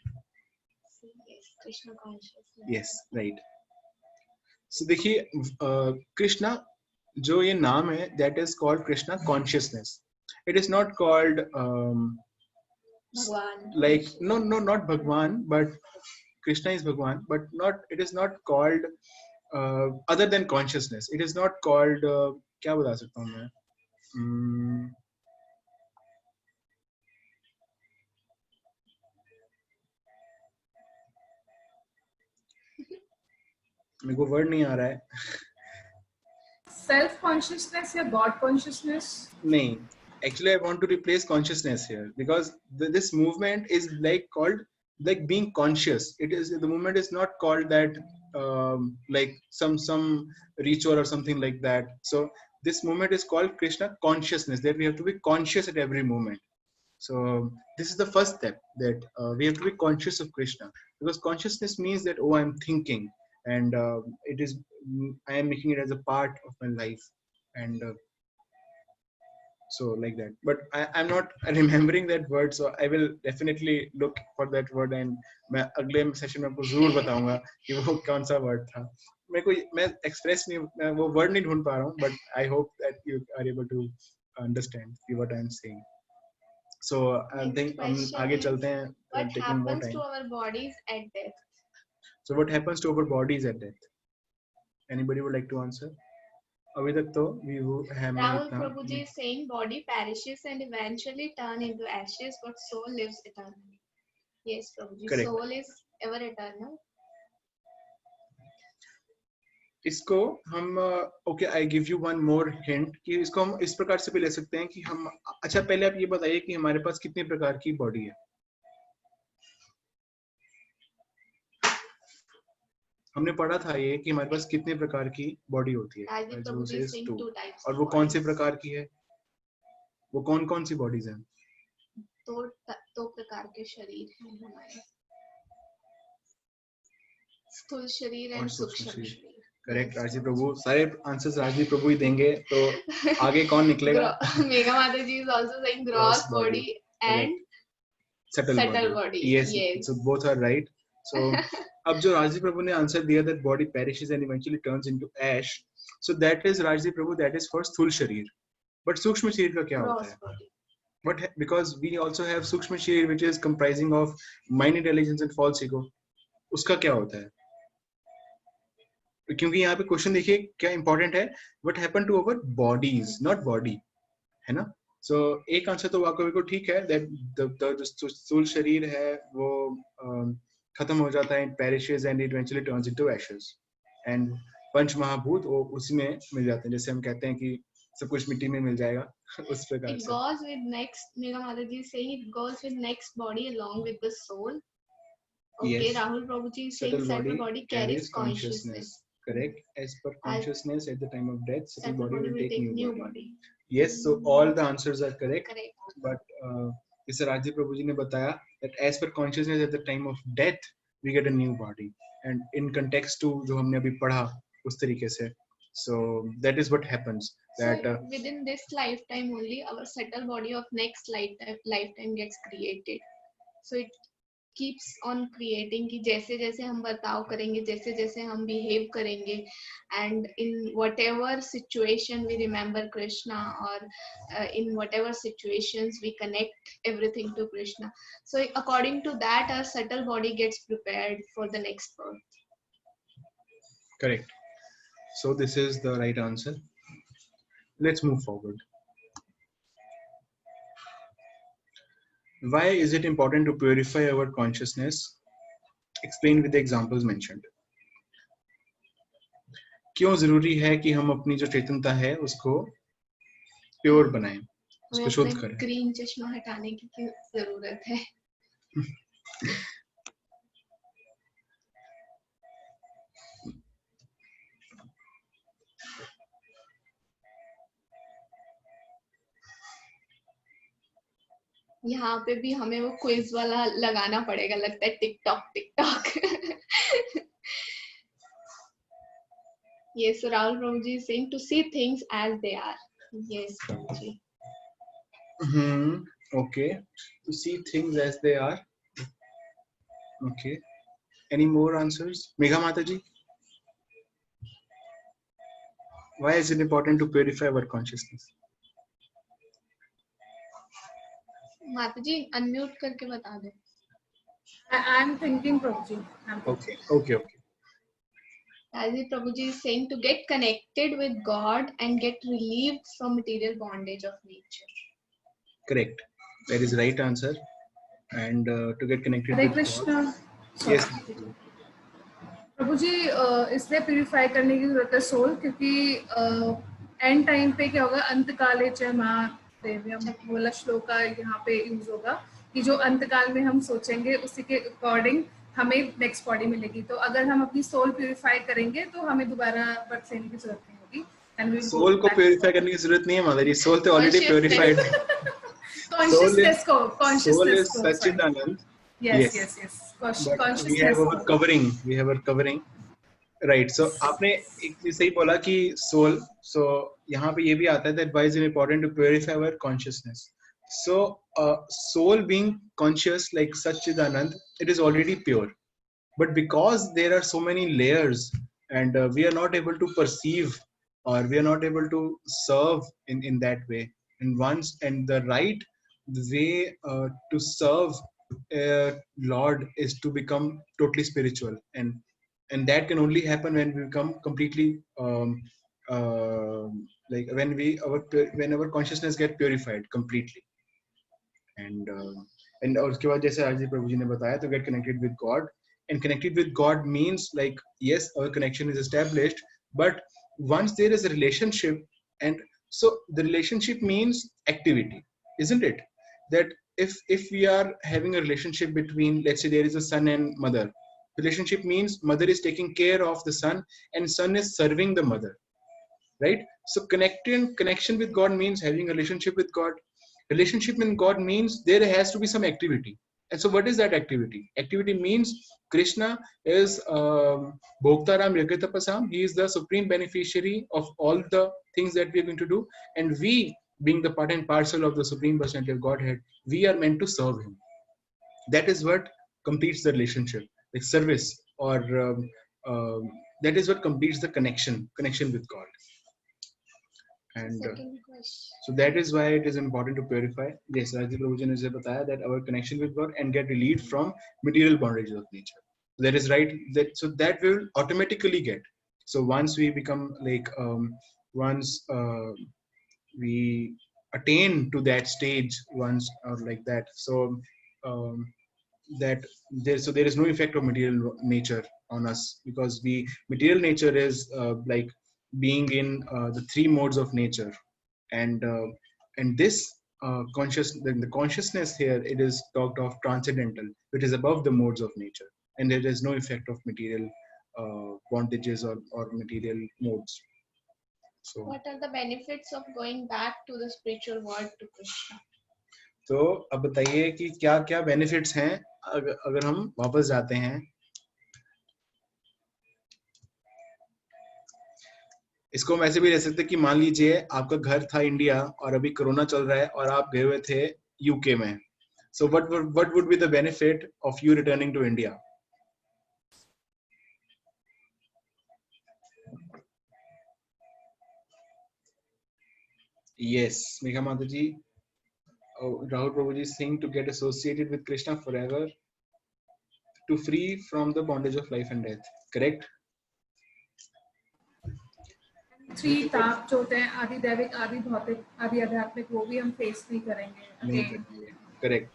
Yes, Krishna consciousness. Yes, right. So देखिए कृष्णा जो ये नाम है, that is called Krishna consciousness. It is not called Bhagwan. like no not Bhagwan, but Krishna is Bhagwan, but it is not called other than consciousness. It is not called क्या बता सकता हूँ मैं, मेरे को वर्ड नहीं आ रहा है। Self consciousness या God consciousness? नहीं, actually I want to replace consciousness here because this movement is called being conscious. The movement is not called that like some ritual or something like that. So this movement is called Krishna consciousness, that we have to be conscious at every moment. So this is the first step, that we have to be conscious of Krishna, because consciousness means that I'm thinking, and I am making it as a part of my life, and so like that. But I'm not remembering that word, so I will definitely look for that word, and मैं अगले सेशन में आपको जरूर बताऊंगा कि वो कौन सा वर्ड था। मैं एक्सप्रेस नहीं, मैं वो वर्ड नहीं ढूंढ पा रहा हूँ, but I hope that you are able to understand what I'm saying. So I think हम आगे चलते हैं, what taking more happens time. to our bodies at death? So what happens to our bodies at death? Anybody would like to answer? अभी तक तो Rahul Prabhuji is saying body perishes and eventually turn into ashes, but soul lives eternally. Yes, Prabhuji. Correct. Soul is ever eternal. इसको हम okay, I give you one more hint कि इसको हम इस प्रकार से भी ले सकते हैं कि हम, अच्छा पहले आप ये बताइए कि हमारे पास कितने प्रकार की बॉडी है। हमने पढ़ा था ये कि हमारे पास कितने प्रकार की बॉडी होती है, और वो कौन से प्रकार की है, वो कौन कौन सी बॉडीज हैं? दो प्रकार के शरीर हैं हमारे, स्थूल शरीर और सूक्ष्म शरीर। करेक्ट राजीव प्रभु, सारे आंसर्स राजीव प्रभु ही देंगे, तो आगे कौन निकलेगा? मेघा माता जी is also saying gross body and subtle body. Yes, so both are right. So अब जो राजीव प्रभु ने आंसर दिया that body perishes and eventually turns into ash, so that is Rajiv Prabhu, that is for स्थूल शरीर। but सूक्ष्म शरीर का क्या होता है? But because we also have सूक्ष्म शरीर which is comprising of mind intelligence and false ego, उसका क्या होता है? क्योंकि यहाँ पे क्वेश्चन देखिए क्या इंपॉर्टेंट है, what happen to our bodies, not body, है ना। सो एक आंसर तो वाकई को ठीक है, दैट जो स्थूल शरीर है वो खत्म हो जाता है, perishes and it eventually turns into ashes, and पंच महाभूत वो उसी में मिल जाते हैं। जैसे हम कहते हैं कि सब कुछ मिट्टी में मिल जाएगा उस प्रकार It से. goes with next. Megha Mataji is saying it goes with next body along with the soul. Okay, Yes. Rahul Prabhuji is saying subtle body carries consciousness. Correct. As per As consciousness at the time of death, subtle subtle body will take new body. body. Yes, so all the answers are correct. Correct. But जैसे राजीव प्रभु जी ने बताया that as per consciousness at the time of death we get a new body, and in context to जो हमने अभी पढ़ा उस तरीके से, so that is what happens. That So within this lifetime only, our subtle body of next lifetime gets created. So it keeps on creating कि जैसे जैसे हम बर्ताव करेंगे, जैसे जैसे हम behave करेंगे, and in whatever situation we remember Krishna, or in whatever situations we connect everything to Krishna. So according to that, our subtle body gets prepared for the next birth. correct. So this is the right answer. Let's move forward. Why is it important to purify our consciousness? Explain with the examples mentioned. क्यों जरूरी है कि हम अपनी जो चेतनता है उसको प्योर बनाएं, उसको हमें शुद्ध अपना करें? ग्रीन चश्मा हटाने की क्यों जरूरत है? यहाँ पे भी हमें वो क्विज वाला लगाना पड़ेगा, लगता है TikTok TikTok. Yes, so Rahul Prabhuji is saying to see things as they are. Yes, Prabhuji. Okay, to see things as they are. Okay, any more answers? Megha Mataji, why is it important to purify our consciousness? माता जी अनम्यूट करके बता दो. I'm thinking, Prabhuji. Okay. Rajiv Prabhuji is saying to get connected with God and get relieved from material bondage of nature. Correct, that is right answer. And to get connected Hare with Krishna. God. Yes. प्रभु जी इसलिए प्यूरिफाई करने की जरूरत है सोल, क्योंकि एंड टाइम पे क्या होगा, अंत काले च महादेव्यम बोला श्लोक का यहाँ पे यूज होगा कि जो अंत काल में हम सोचेंगे उसी के अकॉर्डिंग हमें नेक्स्ट बॉडी मिलेगी. तो अगर हम अपनी सोल प्यूरिफाई करेंगे तो हमें दोबारा बर्थ लेने की जरूरत नहीं होगी. सोल को प्यूरिफाई करने की जरूरत नहीं है माता जी, सोल तो ऑलरेडी प्यूरिफाइड है. कॉन्शियसनेस को, सोल इज सच्चिदानंद. Yes. But Consciousness. we have our covering. Right. So आपने एक चीज सही बोला कि soul. So यहाँ पे ये भी आता है that why is it important to purify our consciousness. So soul being conscious like Satchidanand, it is already pure. But because there are so many layers and we are not able to perceive or we are not able to serve in that way. And the right way to serve Lord is to become totally spiritual, and that can only happen when we become completely like when our consciousness get purified completely. And उसके बाद जैसे आज प्रभु जी ने बताया, तो get connected with God. And connected with God means like, yes, our connection is established, but once there is a relationship, and so the relationship means activity, isn't it? That if we are having a relationship between, let's say there is a son and mother, relationship means mother is taking care of the son and son is serving the mother, right? So connection with God means having a relationship with God. Relationship with God means there has to be some activity. And so what is that activity? Activity means Krishna is Bhoktaram Yagatapasam. He is the supreme beneficiary of all the things that we are going to do. And we, being the part and parcel of the Supreme Personality of Godhead, we are meant to serve Him. That is what completes the relationship, like service, or that is what completes the connection with God. And so that is why it is important to purify. Yes, Rajiv Prabhuji ne bataya that our connection with God and get relieved from material bondages of nature. That is right. That we will automatically get. So once we become like, once we attain to that stage, once or like that. So that there is no effect of material nature on us, because material nature is like being in the three modes of nature, and this the consciousness here, it is talked of transcendental, which is above the modes of nature, and there is no effect of material bondages or material modes. So what are the benefits of going back to the spiritual world, to Krishna? तो अब बताइए कि क्या क्या बेनिफिट्स हैं अगर हम वापस जाते हैं. इसको हम ऐसे भी रह सकते कि मान लीजिए आपका घर था इंडिया और अभी कोरोना चल रहा है और आप गए हुए थे यूके में. So what would be the benefit of you returning to India? Yes, Megha Mataji, Rahul Prabhuji is saying to get associated with Krishna forever, to free from the bondage of life and death. Correct? 3 ताप जो होते हैं, आदि दैविक, आदि भौतिक, आदि आध्यात्मिक, वो भी हम फेस नहीं करेंगे. Correct.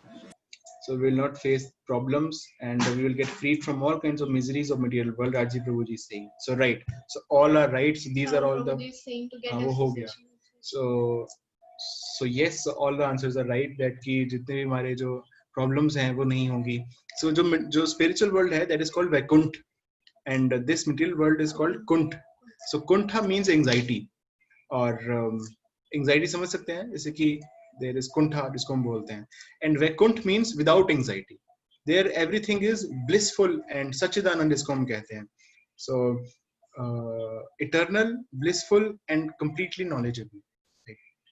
So we will not face problems and we will get freed from all kinds of miseries of material world. Raji Prabhuji is saying. So right. So all are right. So these are all the. Prabhuji is saying to get वो हो गया. association. So yes, so all the answers are right. That कि जितने भी हमारे जो problems हैं वो नहीं होंगी. So जो spiritual world है, that is called Vaikunt, and this material world is called Kunt. So Kuntha means anxiety, और anxiety समझ सकते हैं, जैसे कि there is Kuntha जिसको हम बोलते हैं, and Vaikunt means without anxiety. There everything is blissful and Sachidanand जिसको हम कहते हैं. So eternal, blissful, and completely knowledgeable,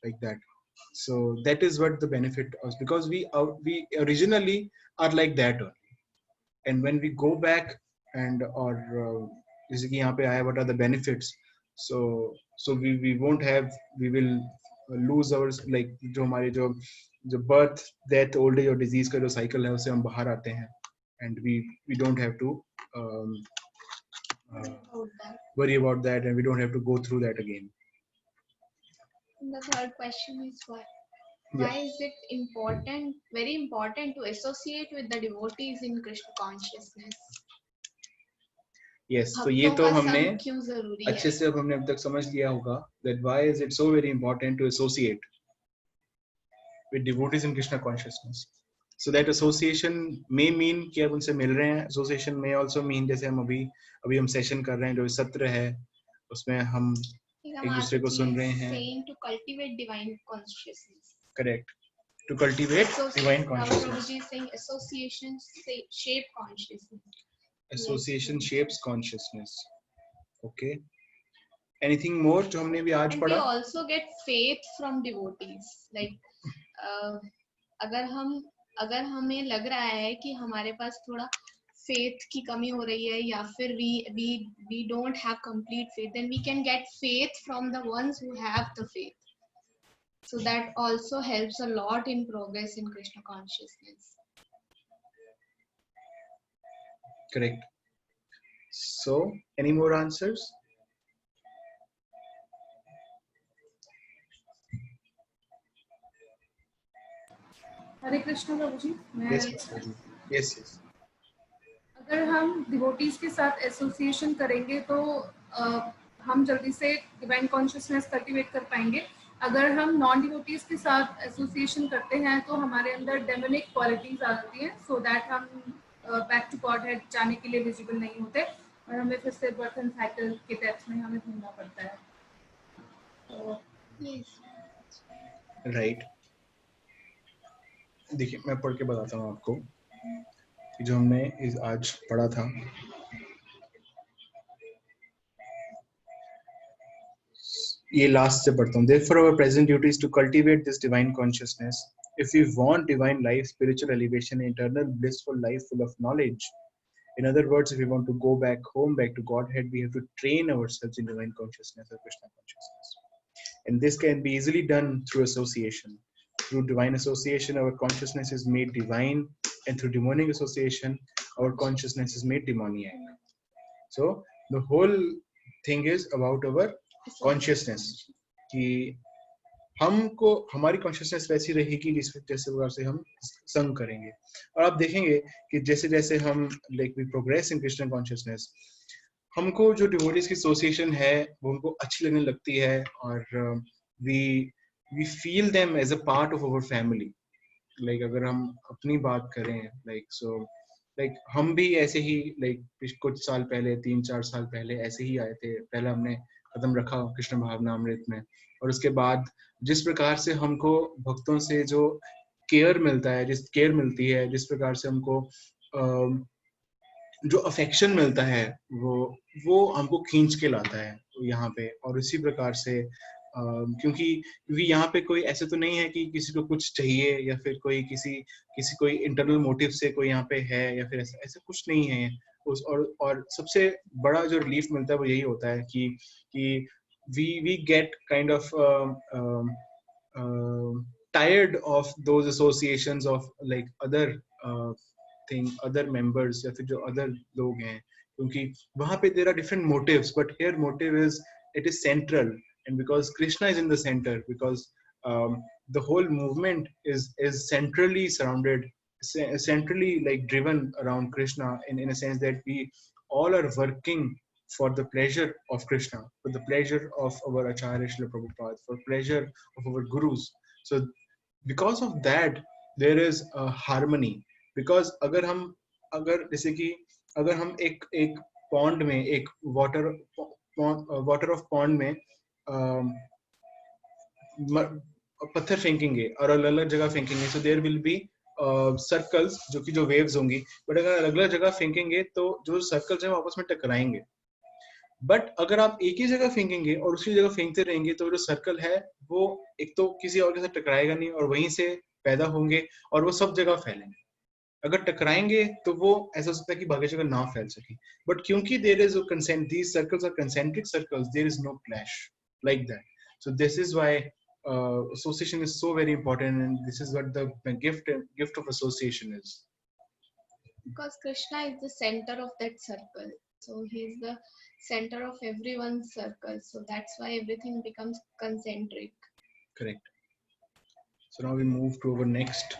like that. So that is what the benefit was, because we originally are like that only, and when we go back and or जैसे कि यहाँ पे आया, what are the benefits? So we won't have, we will lose our, like जो हमारे जो birth, death, old age और disease का जो cycle है उससे हम बाहर आते हैं, and we don't have to worry about that, and we don't have to go through that again. And the third question is why is it important, very important, to associate with the devotees in Krishna consciousness? Yes, so ये तो हमने क्यों जरूरी अच्छे से अब हमने अब तक समझ लिया होगा that why is it so very important to associate with devotees in Krishna consciousness. So that association may mean कि आप उनसे मिल रहे हैं. Association may also mean जैसे हम अभी हम सेशन कर रहे हैं, जो सत्र है उसमें हम एक दूसरे को सुन रहे हैं. Saying to cultivate divine consciousness. Correct. To cultivate divine consciousness. Prabhuji is saying association shape consciousness. Association shapes consciousness. Okay. Anything more जो हमने भी आज And पढ़ा? we also get faith from devotees. Like अगर हमें लग रहा है कि हमारे पास थोड़ा faith की कमी हो रही है, या फिर we don't have complete faith, then we can get faith from the ones who have the faith. So that also helps a lot in progress in Krishna consciousness. Correct. So, any more answers? Hare Krishna Prabhu ji. Yes. अगर हम डिवोटीज के साथ एसोसिएशन करेंगे तो हम जल्दी से डिवाइन कॉन्शियसनेस कल्टीवेट कर पाएंगे. अगर हम नॉन डिवोटीज के साथ एसोसिएशन करते हैं तो हमारे अंदर डेमोनिक क्वालिटीज आ जाती हैं, सो दैट हम बैक टू गॉड हेड जाने के लिए विजिबल नहीं होते और हमें फिर से बर्थ एंड साइकिल के डेप्थ में हमें घूमना पड़ता है. राइट. देखिए मैं पढ़ के बताता हूँ आपको जो हमने आज पढ़ा था. ये लास्ट से पढ़ता हूँ. Therefore our present duty is to cultivate this divine consciousness. If we want divine life, spiritual elevation, eternal blissful life full of knowledge, in other words, if we want to go back home, back to Godhead, we have to train ourselves in divine consciousness or Krishna consciousness. And this can be easily done through association. Through divine association, our consciousness is made divine, and through demonic association, our consciousness is made demoniac. So the whole thing is about our consciousness. कि हमको हमारी कॉन्शियसनेस वैसी रहेगी जैसे प्रकार से हम संग करेंगे. और आप देखेंगे कि जैसे जैसे हम like we progress in Krishna consciousness, हमको जो डिवोटीज की एसोसिएशन है वो हमको अच्छी लगने लगती है, और we we feel them as a part of our family. Like अगर हम अपनी बात करें, like हम भी ऐसे ही like कुछ साल पहले 3-4 साल पहले ऐसे ही आए थे. पहले हमने कदम रखा कृष्ण भावनामृत में, और उसके बाद जिस प्रकार से हमको भक्तों से जो केयर मिलता है, जिस केयर मिलती है, जिस प्रकार से हमको जो अफेक्शन मिलता है, वो हमको खींच के लाता है यहाँ पे. और इसी प्रकार से क्योंकि यहाँ पे कोई ऐसे तो नहीं है कि किसी को कुछ चाहिए, या फिर कोई इंटरनल मोटिव से कोई यहाँ पे है, या फिर ऐसा कुछ नहीं है. और सबसे बड़ा जो रिलीफ मिलता है वो यही होता है कि we get kind of tired of those associations of like other other members या फिर जो other लोग हैं, क्योंकि वहाँ पे there are different motives, but here motive it is central, and because Krishna is in the center, because the whole movement is centrally like driven around Krishna, in a sense that we all are working for the pleasure of Krishna, for the pleasure of our Acharya Srila Prabhupada, for pleasure of our gurus. So because of that there is a harmony. Because अगर जैसे कि अगर हम एक pond में, एक water of pond में पत्थर फेंकेंगे और अलग अलग जगह फेंकेंगे, so there will be circles जो वेव्स होंगी, बट अगर अलग अलग जगह फेंकेंगे तो जो सर्कल्स हैं वो आपस में टकराएंगे. बट अगर आप एक ही जगह फेंकेंगे और उसी जगह फेंकते रहेंगे तो जो सर्कल है वो एक तो किसी और के साथ टकराएगा नहीं, और वहीं से पैदा होंगे और वो सब जगह फैलेंगे. अगर टकराएंगे तो वो ऐसा हो सकता है कि बाकी जगह ना फैल सके. बट क्योंकि there is consent, these circles are concentric circles, there is no clash like that. So this is why association is so very important, and this is what the gift of association is. Because Krishna is the center of that circle, so he is the center of everyone's circle, so that's why everything becomes concentric. Correct. So now we move to our next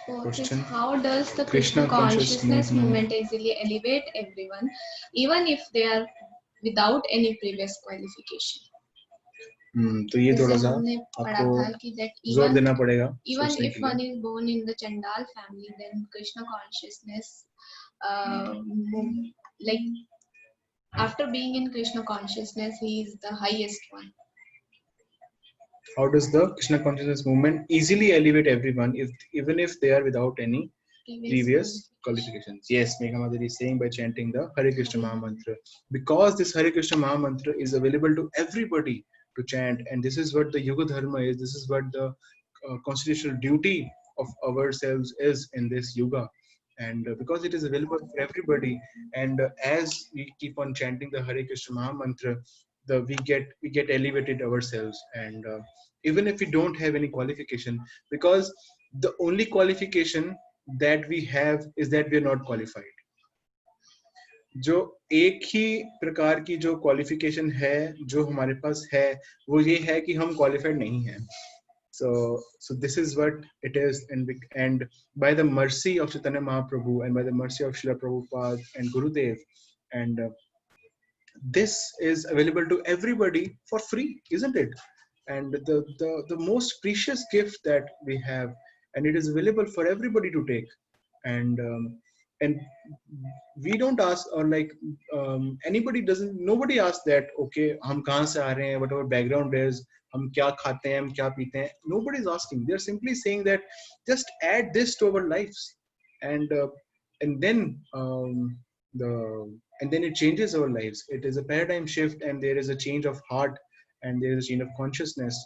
question. How does the Krishna consciousness movement easily elevate everyone, even if they are without any previous qualification? तो ये थोड़ा सा आपको जोर देना पड़ेगा. Even if one is born in the Chandal family, then Krishna consciousness, like after being in Krishna consciousness, he is the highest one. How does the Krishna consciousness movement easily elevate everyone, even if they are without any previous qualifications? Yes, Megha Madhuri is saying by chanting the Hare Krishna Maha Mantra, because this Hare Krishna Maha Mantra is available to everybody to chant, and this is what the Yuga Dharma is. This is what the constitutional duty of ourselves is in this Yuga, and because it is available for everybody, and as we keep on chanting the Hare Krishna Maha Mantra, we get elevated ourselves, and even if we don't have any qualification, because the only qualification that we have is that we are not qualified. जो एक ही प्रकार की जो क्वालिफिकेशन है जो हमारे पास है वो ये है कि हम क्वालिफाइड नहीं हैं. So this is what it is, and by the mercy of Chaitanya Mahaprabhu, and by the mercy of Srila Prabhupada and Gurudev, and this is available to everybody for free, isn't it? And the most precious gift that we have, and it is available for everybody to take, and we don't ask, or like nobody asks that, okay, हम कहाँ से आ रहे हैं, whatever background is, हम क्या खाते हैं, हम क्या पीते हैं. Nobody is asking. They're simply saying that just add this to our lives, and then it changes our lives. It is a paradigm shift, and there is a change of heart, and there is a change of consciousness,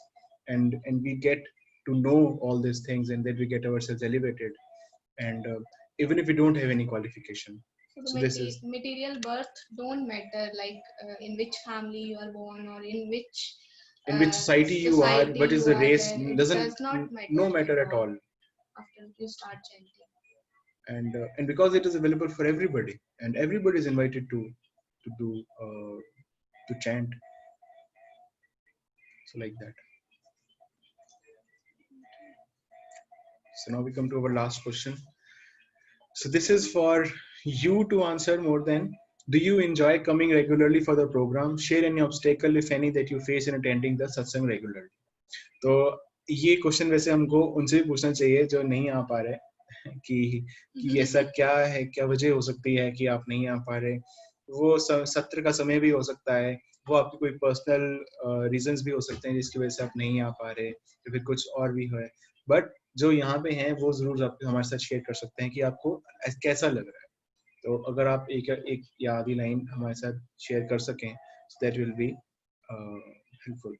and we get to know all these things, and then we get ourselves elevated, and even if we don't have any qualification. So this is material birth don't matter, like in which family you are born, or in which society you are, what is the race, does not matter. No matter at all after you start chanting. And because it is available for everybody, and everybody is invited to chant, so like that. So now we come to our last question. So this is for you to answer more than, do you enjoy coming regularly for the program? Share any obstacle, if any, that you face in attending the satsang regularly. तो ये क्वेश्चन वैसे हमको उनसे भी पूछना चाहिए जो नहीं आ पा रहे कि ऐसा क्या है, क्या वजह हो सकती है कि आप नहीं आ पा रहे। वो सत्र का समय भी हो सकता है, वो आपके कोई पर्सनल रीजंस भी हो सकते हैं जिसकी वजह से आप नहीं आ पा रहे, या फिर कुछ और भी है। बट जो यहाँ पे हैं वो जरूर आप हमारे साथ शेयर कर सकते हैं कि आपको कैसा लग रहा है। तो अगर आप एक या आधी लाइन हमारे साथ शेयर कर सकें, दैट विल बी हेल्पफुल।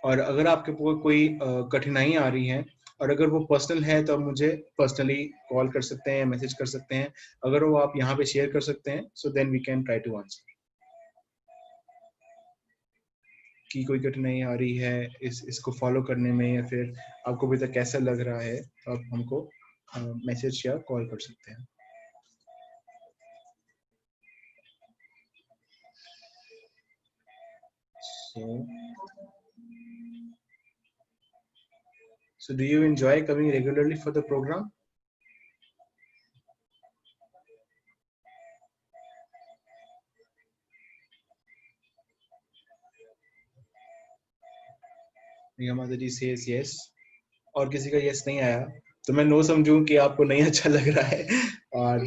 और अगर आपके कोई कठिनाई आ रही है और अगर वो पर्सनल है तो आप मुझे पर्सनली कॉल कर सकते हैं या मैसेज कर सकते हैं। अगर वो आप यहाँ पे शेयर कर सकते हैं, so then we can try to answer. कि कोई कठिनाई आ रही है इसको फॉलो करने में, या फिर आपको अभी तक कैसा लग रहा है, तो आप हमको मैसेज या कॉल कर सकते हैं। So do you enjoy coming regularly for the program? Priya Mataji says yes. और किसी का yes नहीं आया तो मैं नो समझूं कि आपको नहीं अच्छा लग रहा है और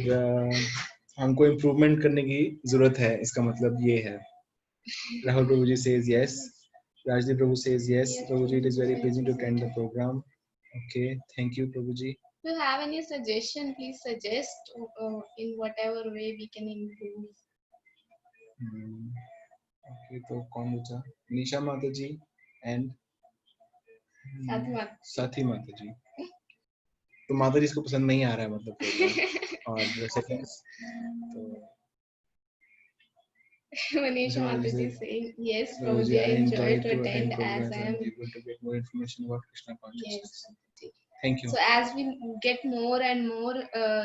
हमको इम्प्रूवमेंट करने की जरूरत है, इसका मतलब ये है। Rahul Prabhuji says yes. Rajdeep Prabhu says yes. Prabhuji, it is very pleasing to attend the program. Okay, thank you, Prabhuji. If you have any suggestion, please suggest in whatever way we can improve. Okay, तो कौन बचा? निशा माता जी and साथी माता जी। तो माता जी इसको पसंद नहीं आ रहा है मतलब और सेकंड तो Manisha Mataji saying yes, Prabhuji, I enjoy to attend as I am able to get more information about Krishna consciousness. yes. Thank you. So as we get more and more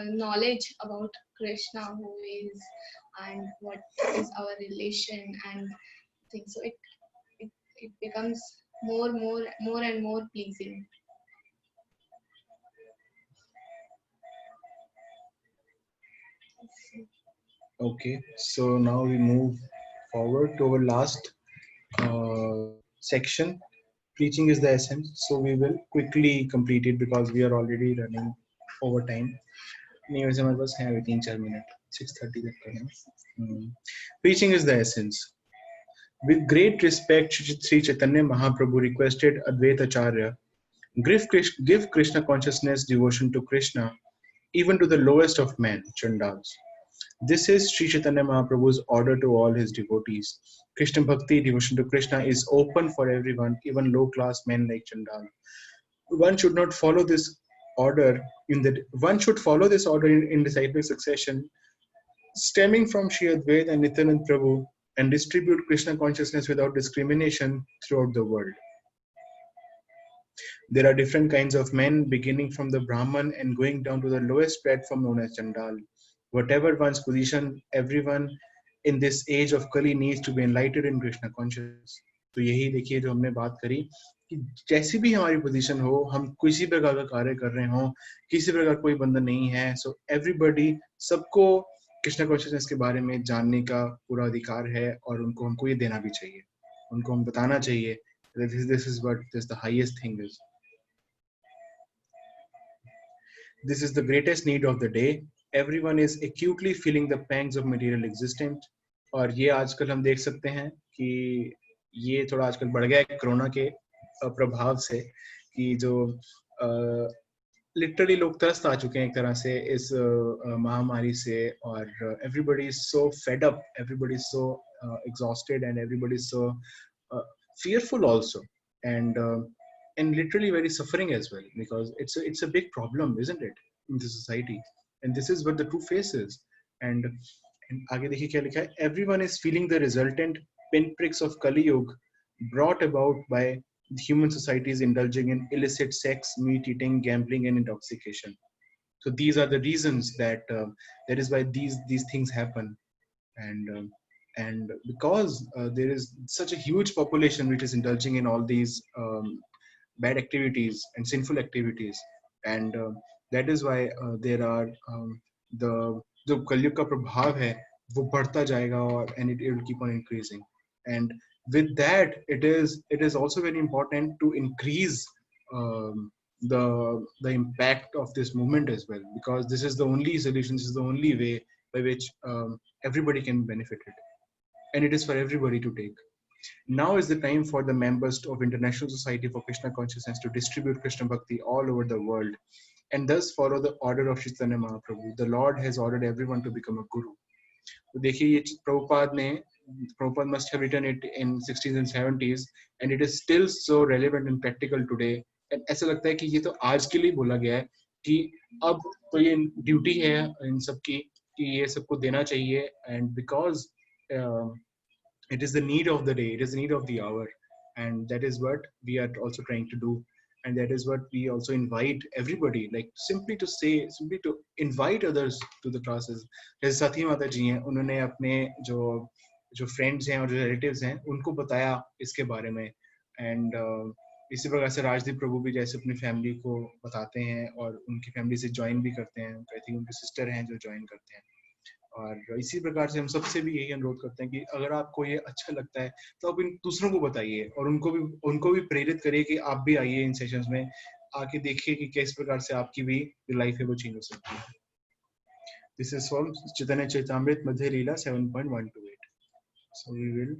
knowledge about Krishna, who is and what is our relation and things, so it becomes more and more pleasing. Okay, so now we move forward to our last section. Preaching is the essence, so we will quickly complete it because we are already running over time. नहीं वैसे हमारे पास है अभी 3-4 मिनट, 6:30 तक करना। Preaching is the essence. With great respect, Sri Chaitanya Mahaprabhu requested Advaita Acharya, give Krishna consciousness devotion to Krishna, even to the lowest of men, Chandals. This is Sri Chaitanya Mahaprabhu's order to all his devotees. Krishna Bhakti, devotion to Krishna, is open for everyone, even low-class men like Chandal. One should not follow this order one should follow this order in disciplic succession, stemming from Sri Advaita and Nityanand Prabhu, and distribute Krishna consciousness without discrimination throughout the world. There are different kinds of men, beginning from the Brahman and going down to the lowest platform known as Chandal. Whatever one's position, everyone in this age of Kali needs to be enlightened in Krishna consciousness. तो यही देखिए जो हमने बात करी कि जैसी भी हमारी पोजीशन हो, हम किसी प्रकार का कार्य कर रहे हो, किसी प्रकार कोई बंधन नहीं है, सो एवरीबॉडी, सबको कृष्ण कॉन्शियसनेस के बारे में जानने का पूरा अधिकार है और उनको हमको ये देना भी चाहिए, उनको हम बताना चाहिए this is what this the highest thing is. This is the greatest need of the day. Everyone is acutely feeling the pangs of material existence. और ये आजकल हम देख सकते हैं कि ये थोड़ा आजकल बढ़ गया है कोरोना के प्रभाव से, कि जो लिटरली लोग त्रस्त आ चुके हैं एक तरह से इस महामारी से, और everybody is so fed up, everybody is so exhausted, and everybody is so fearful also, and literally very suffering as well, because it's a big problem, isn't it, in the society, and this is what the true face is. And आगे देखिए क्या लिखा है, everyone is feeling the resultant pinpricks of Kali Yuga brought about by human societies indulging in illicit sex, meat eating, gambling, and intoxication. So these are the reasons that is why these things happen, and because there is such a huge population which is indulging in all these bad activities and sinful activities, and that is why there are the जो कलयुग का प्रभाव है वो बढ़ता जाएगा, और and it will keep on increasing, and with that, it is also very important to increase the impact of this movement as well, because this is the only solution, this is the only way by which everybody can benefit it, and it is for everybody to take. Now is the time for the members of International Society for Krishna Consciousness to distribute Krishna Bhakti all over the world and thus follow the order of Chaitanya Mahaprabhu. The Lord has ordered everyone to become a guru. तो देखिए ये Prabhupada must have written it in 60s and 70s and it is still so relevant and practical today. And ऐसा लगता है कि ये तो आज के लिए बोला गया है कि अब तो ये ड्यूटी है इन सब की कि ये सबको देना चाहिए, and because it is the need of the day, it is the need of the hour, and that is what we are also trying to do, and that is what we also invite everybody, like simply to invite others to the classes. जैसे साथी माता जी हैं, उन्होंने अपने जो friends हैं और जो relatives हैं उनको बताया इसके बारे में, and इसी प्रकार से राजदीप प्रभु भी जैसे अपनी फैमिली को बताते हैं और उनकी फैमिली से ज्वाइन भी करते हैं, आई थिंक उनके सिस्टर हैं जो ज्वाइन करते हैं, और इसी प्रकार से हम सबसे भी यही अनुरोध करते हैं कि अगर आपको ये अच्छा लगता है तो आप इन दूसरों को बताइए और उनको भी प्रेरित करिए कि आप भी आइए इन सेशंस में, आके देखिए कि किस प्रकार से आपकी भी जो लाइफ है वो चेंज हो सकती है. This is from Chaitanya Charitamrita Madhya Leela 7.128. So we will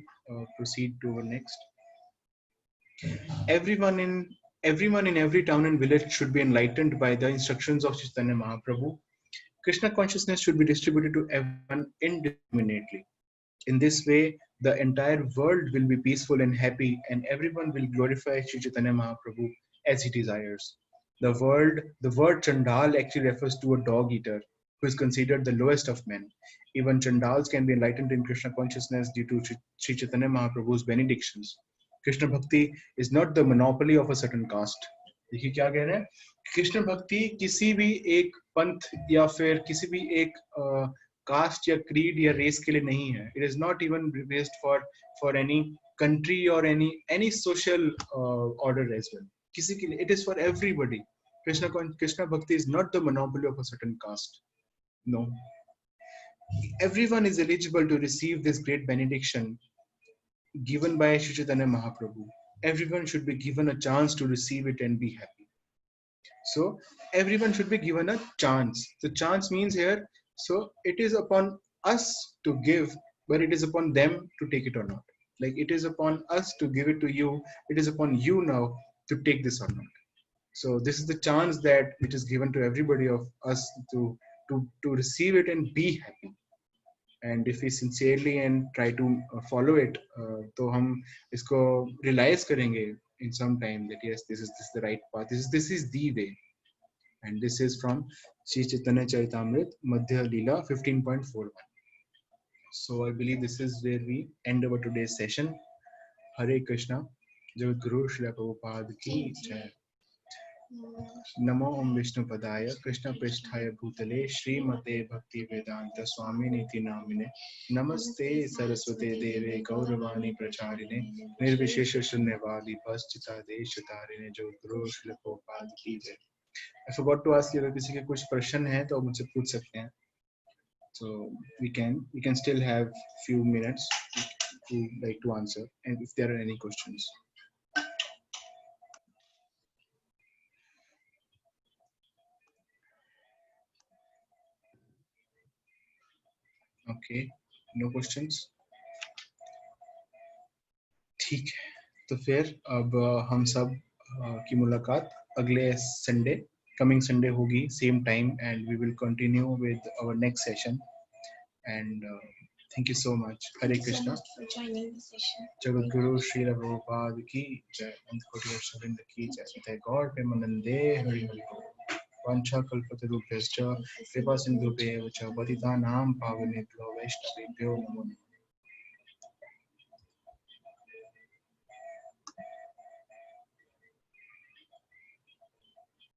proceed to our next. Everyone in every town and village should be enlightened by the instructions of Chaitanya Mahaprabhu. Krishna consciousness should be distributed to everyone indiscriminately. In this way, the entire world will be peaceful and happy, and everyone will glorify Sri Chaitanya Mahaprabhu as he desires. The word Chandal actually refers to a dog eater who is considered the lowest of men. Even Chandals can be enlightened in Krishna consciousness due to Sri Chaitanya Mahaprabhu's benedictions. Krishna Bhakti is not the monopoly of a certain caste. देखिए क्या कह रहे हैं, कृष्ण भक्ति किसी भी एक पंथ या फिर किसी भी एक कास्ट या क्रीड या रेस के लिए नहीं है. It is not even based for any country और any social order as well. किसी के लिए it is for everybody. Krishna bhakti is not the monopoly of a certain caste. No, everyone is eligible to receive this great benediction given by Sri Chaitanya Mahaprabhu. Everyone should be given a chance to receive it and be happy. So everyone should be given a chance. The chance means here, so it is upon us to give, but it is upon them to take it or not. Like it is upon us to give it to you, it is upon you now to take this or not. So this is the chance that it is given to everybody of us to receive it and be happy. And if we sincerely and try to follow it, तो हम इसको realize करेंगे in some time that yes, this is the right path. This is the way. And this is from Sri Chaitanya Charitamrita Madhya Leela 15.41. So I believe this is where we end our today's session. Hare Krishna. Jagadguru Srila Prabhupada ki jai. नमो ओम विष्णुपदाय कृष्ण पृष्ठाय भूतले श्रीमते भक्ति वेदांत स्वामिनीति नामिने नमस्ते सरस्वते देवे गौरवाणी प्रचारिणे निर्विशेष शून्यवादी पश्चिता देशतारिणे जो गुरु श्री प्रभुपाद की जय. I forgot to ask you, अगर किसी के कुछ प्रश्न हैं तो आप मुझसे पूछ सकते हैं. So we can still have few minutes to answer, and if there are any questions. Okay, no questions. ठीक है, तो फिर अब हम सब की मुलाकात अगले संडे, कमिंग संडे होगी, same time, and we will continue with our next session. And thank you so much. Hare Krishna. Jagadguru Shri Prabhupada की जय. अंतकोटि गोविंद की जय. जय गौर प्रेमानंदे हरि हरि बोल. वाञ्छाकल्पतरुभ्यश्च कृपा सिन्धुभ्येव च पतितानां पावनेभ्यो वैष्णवेभ्यो नमो नमः.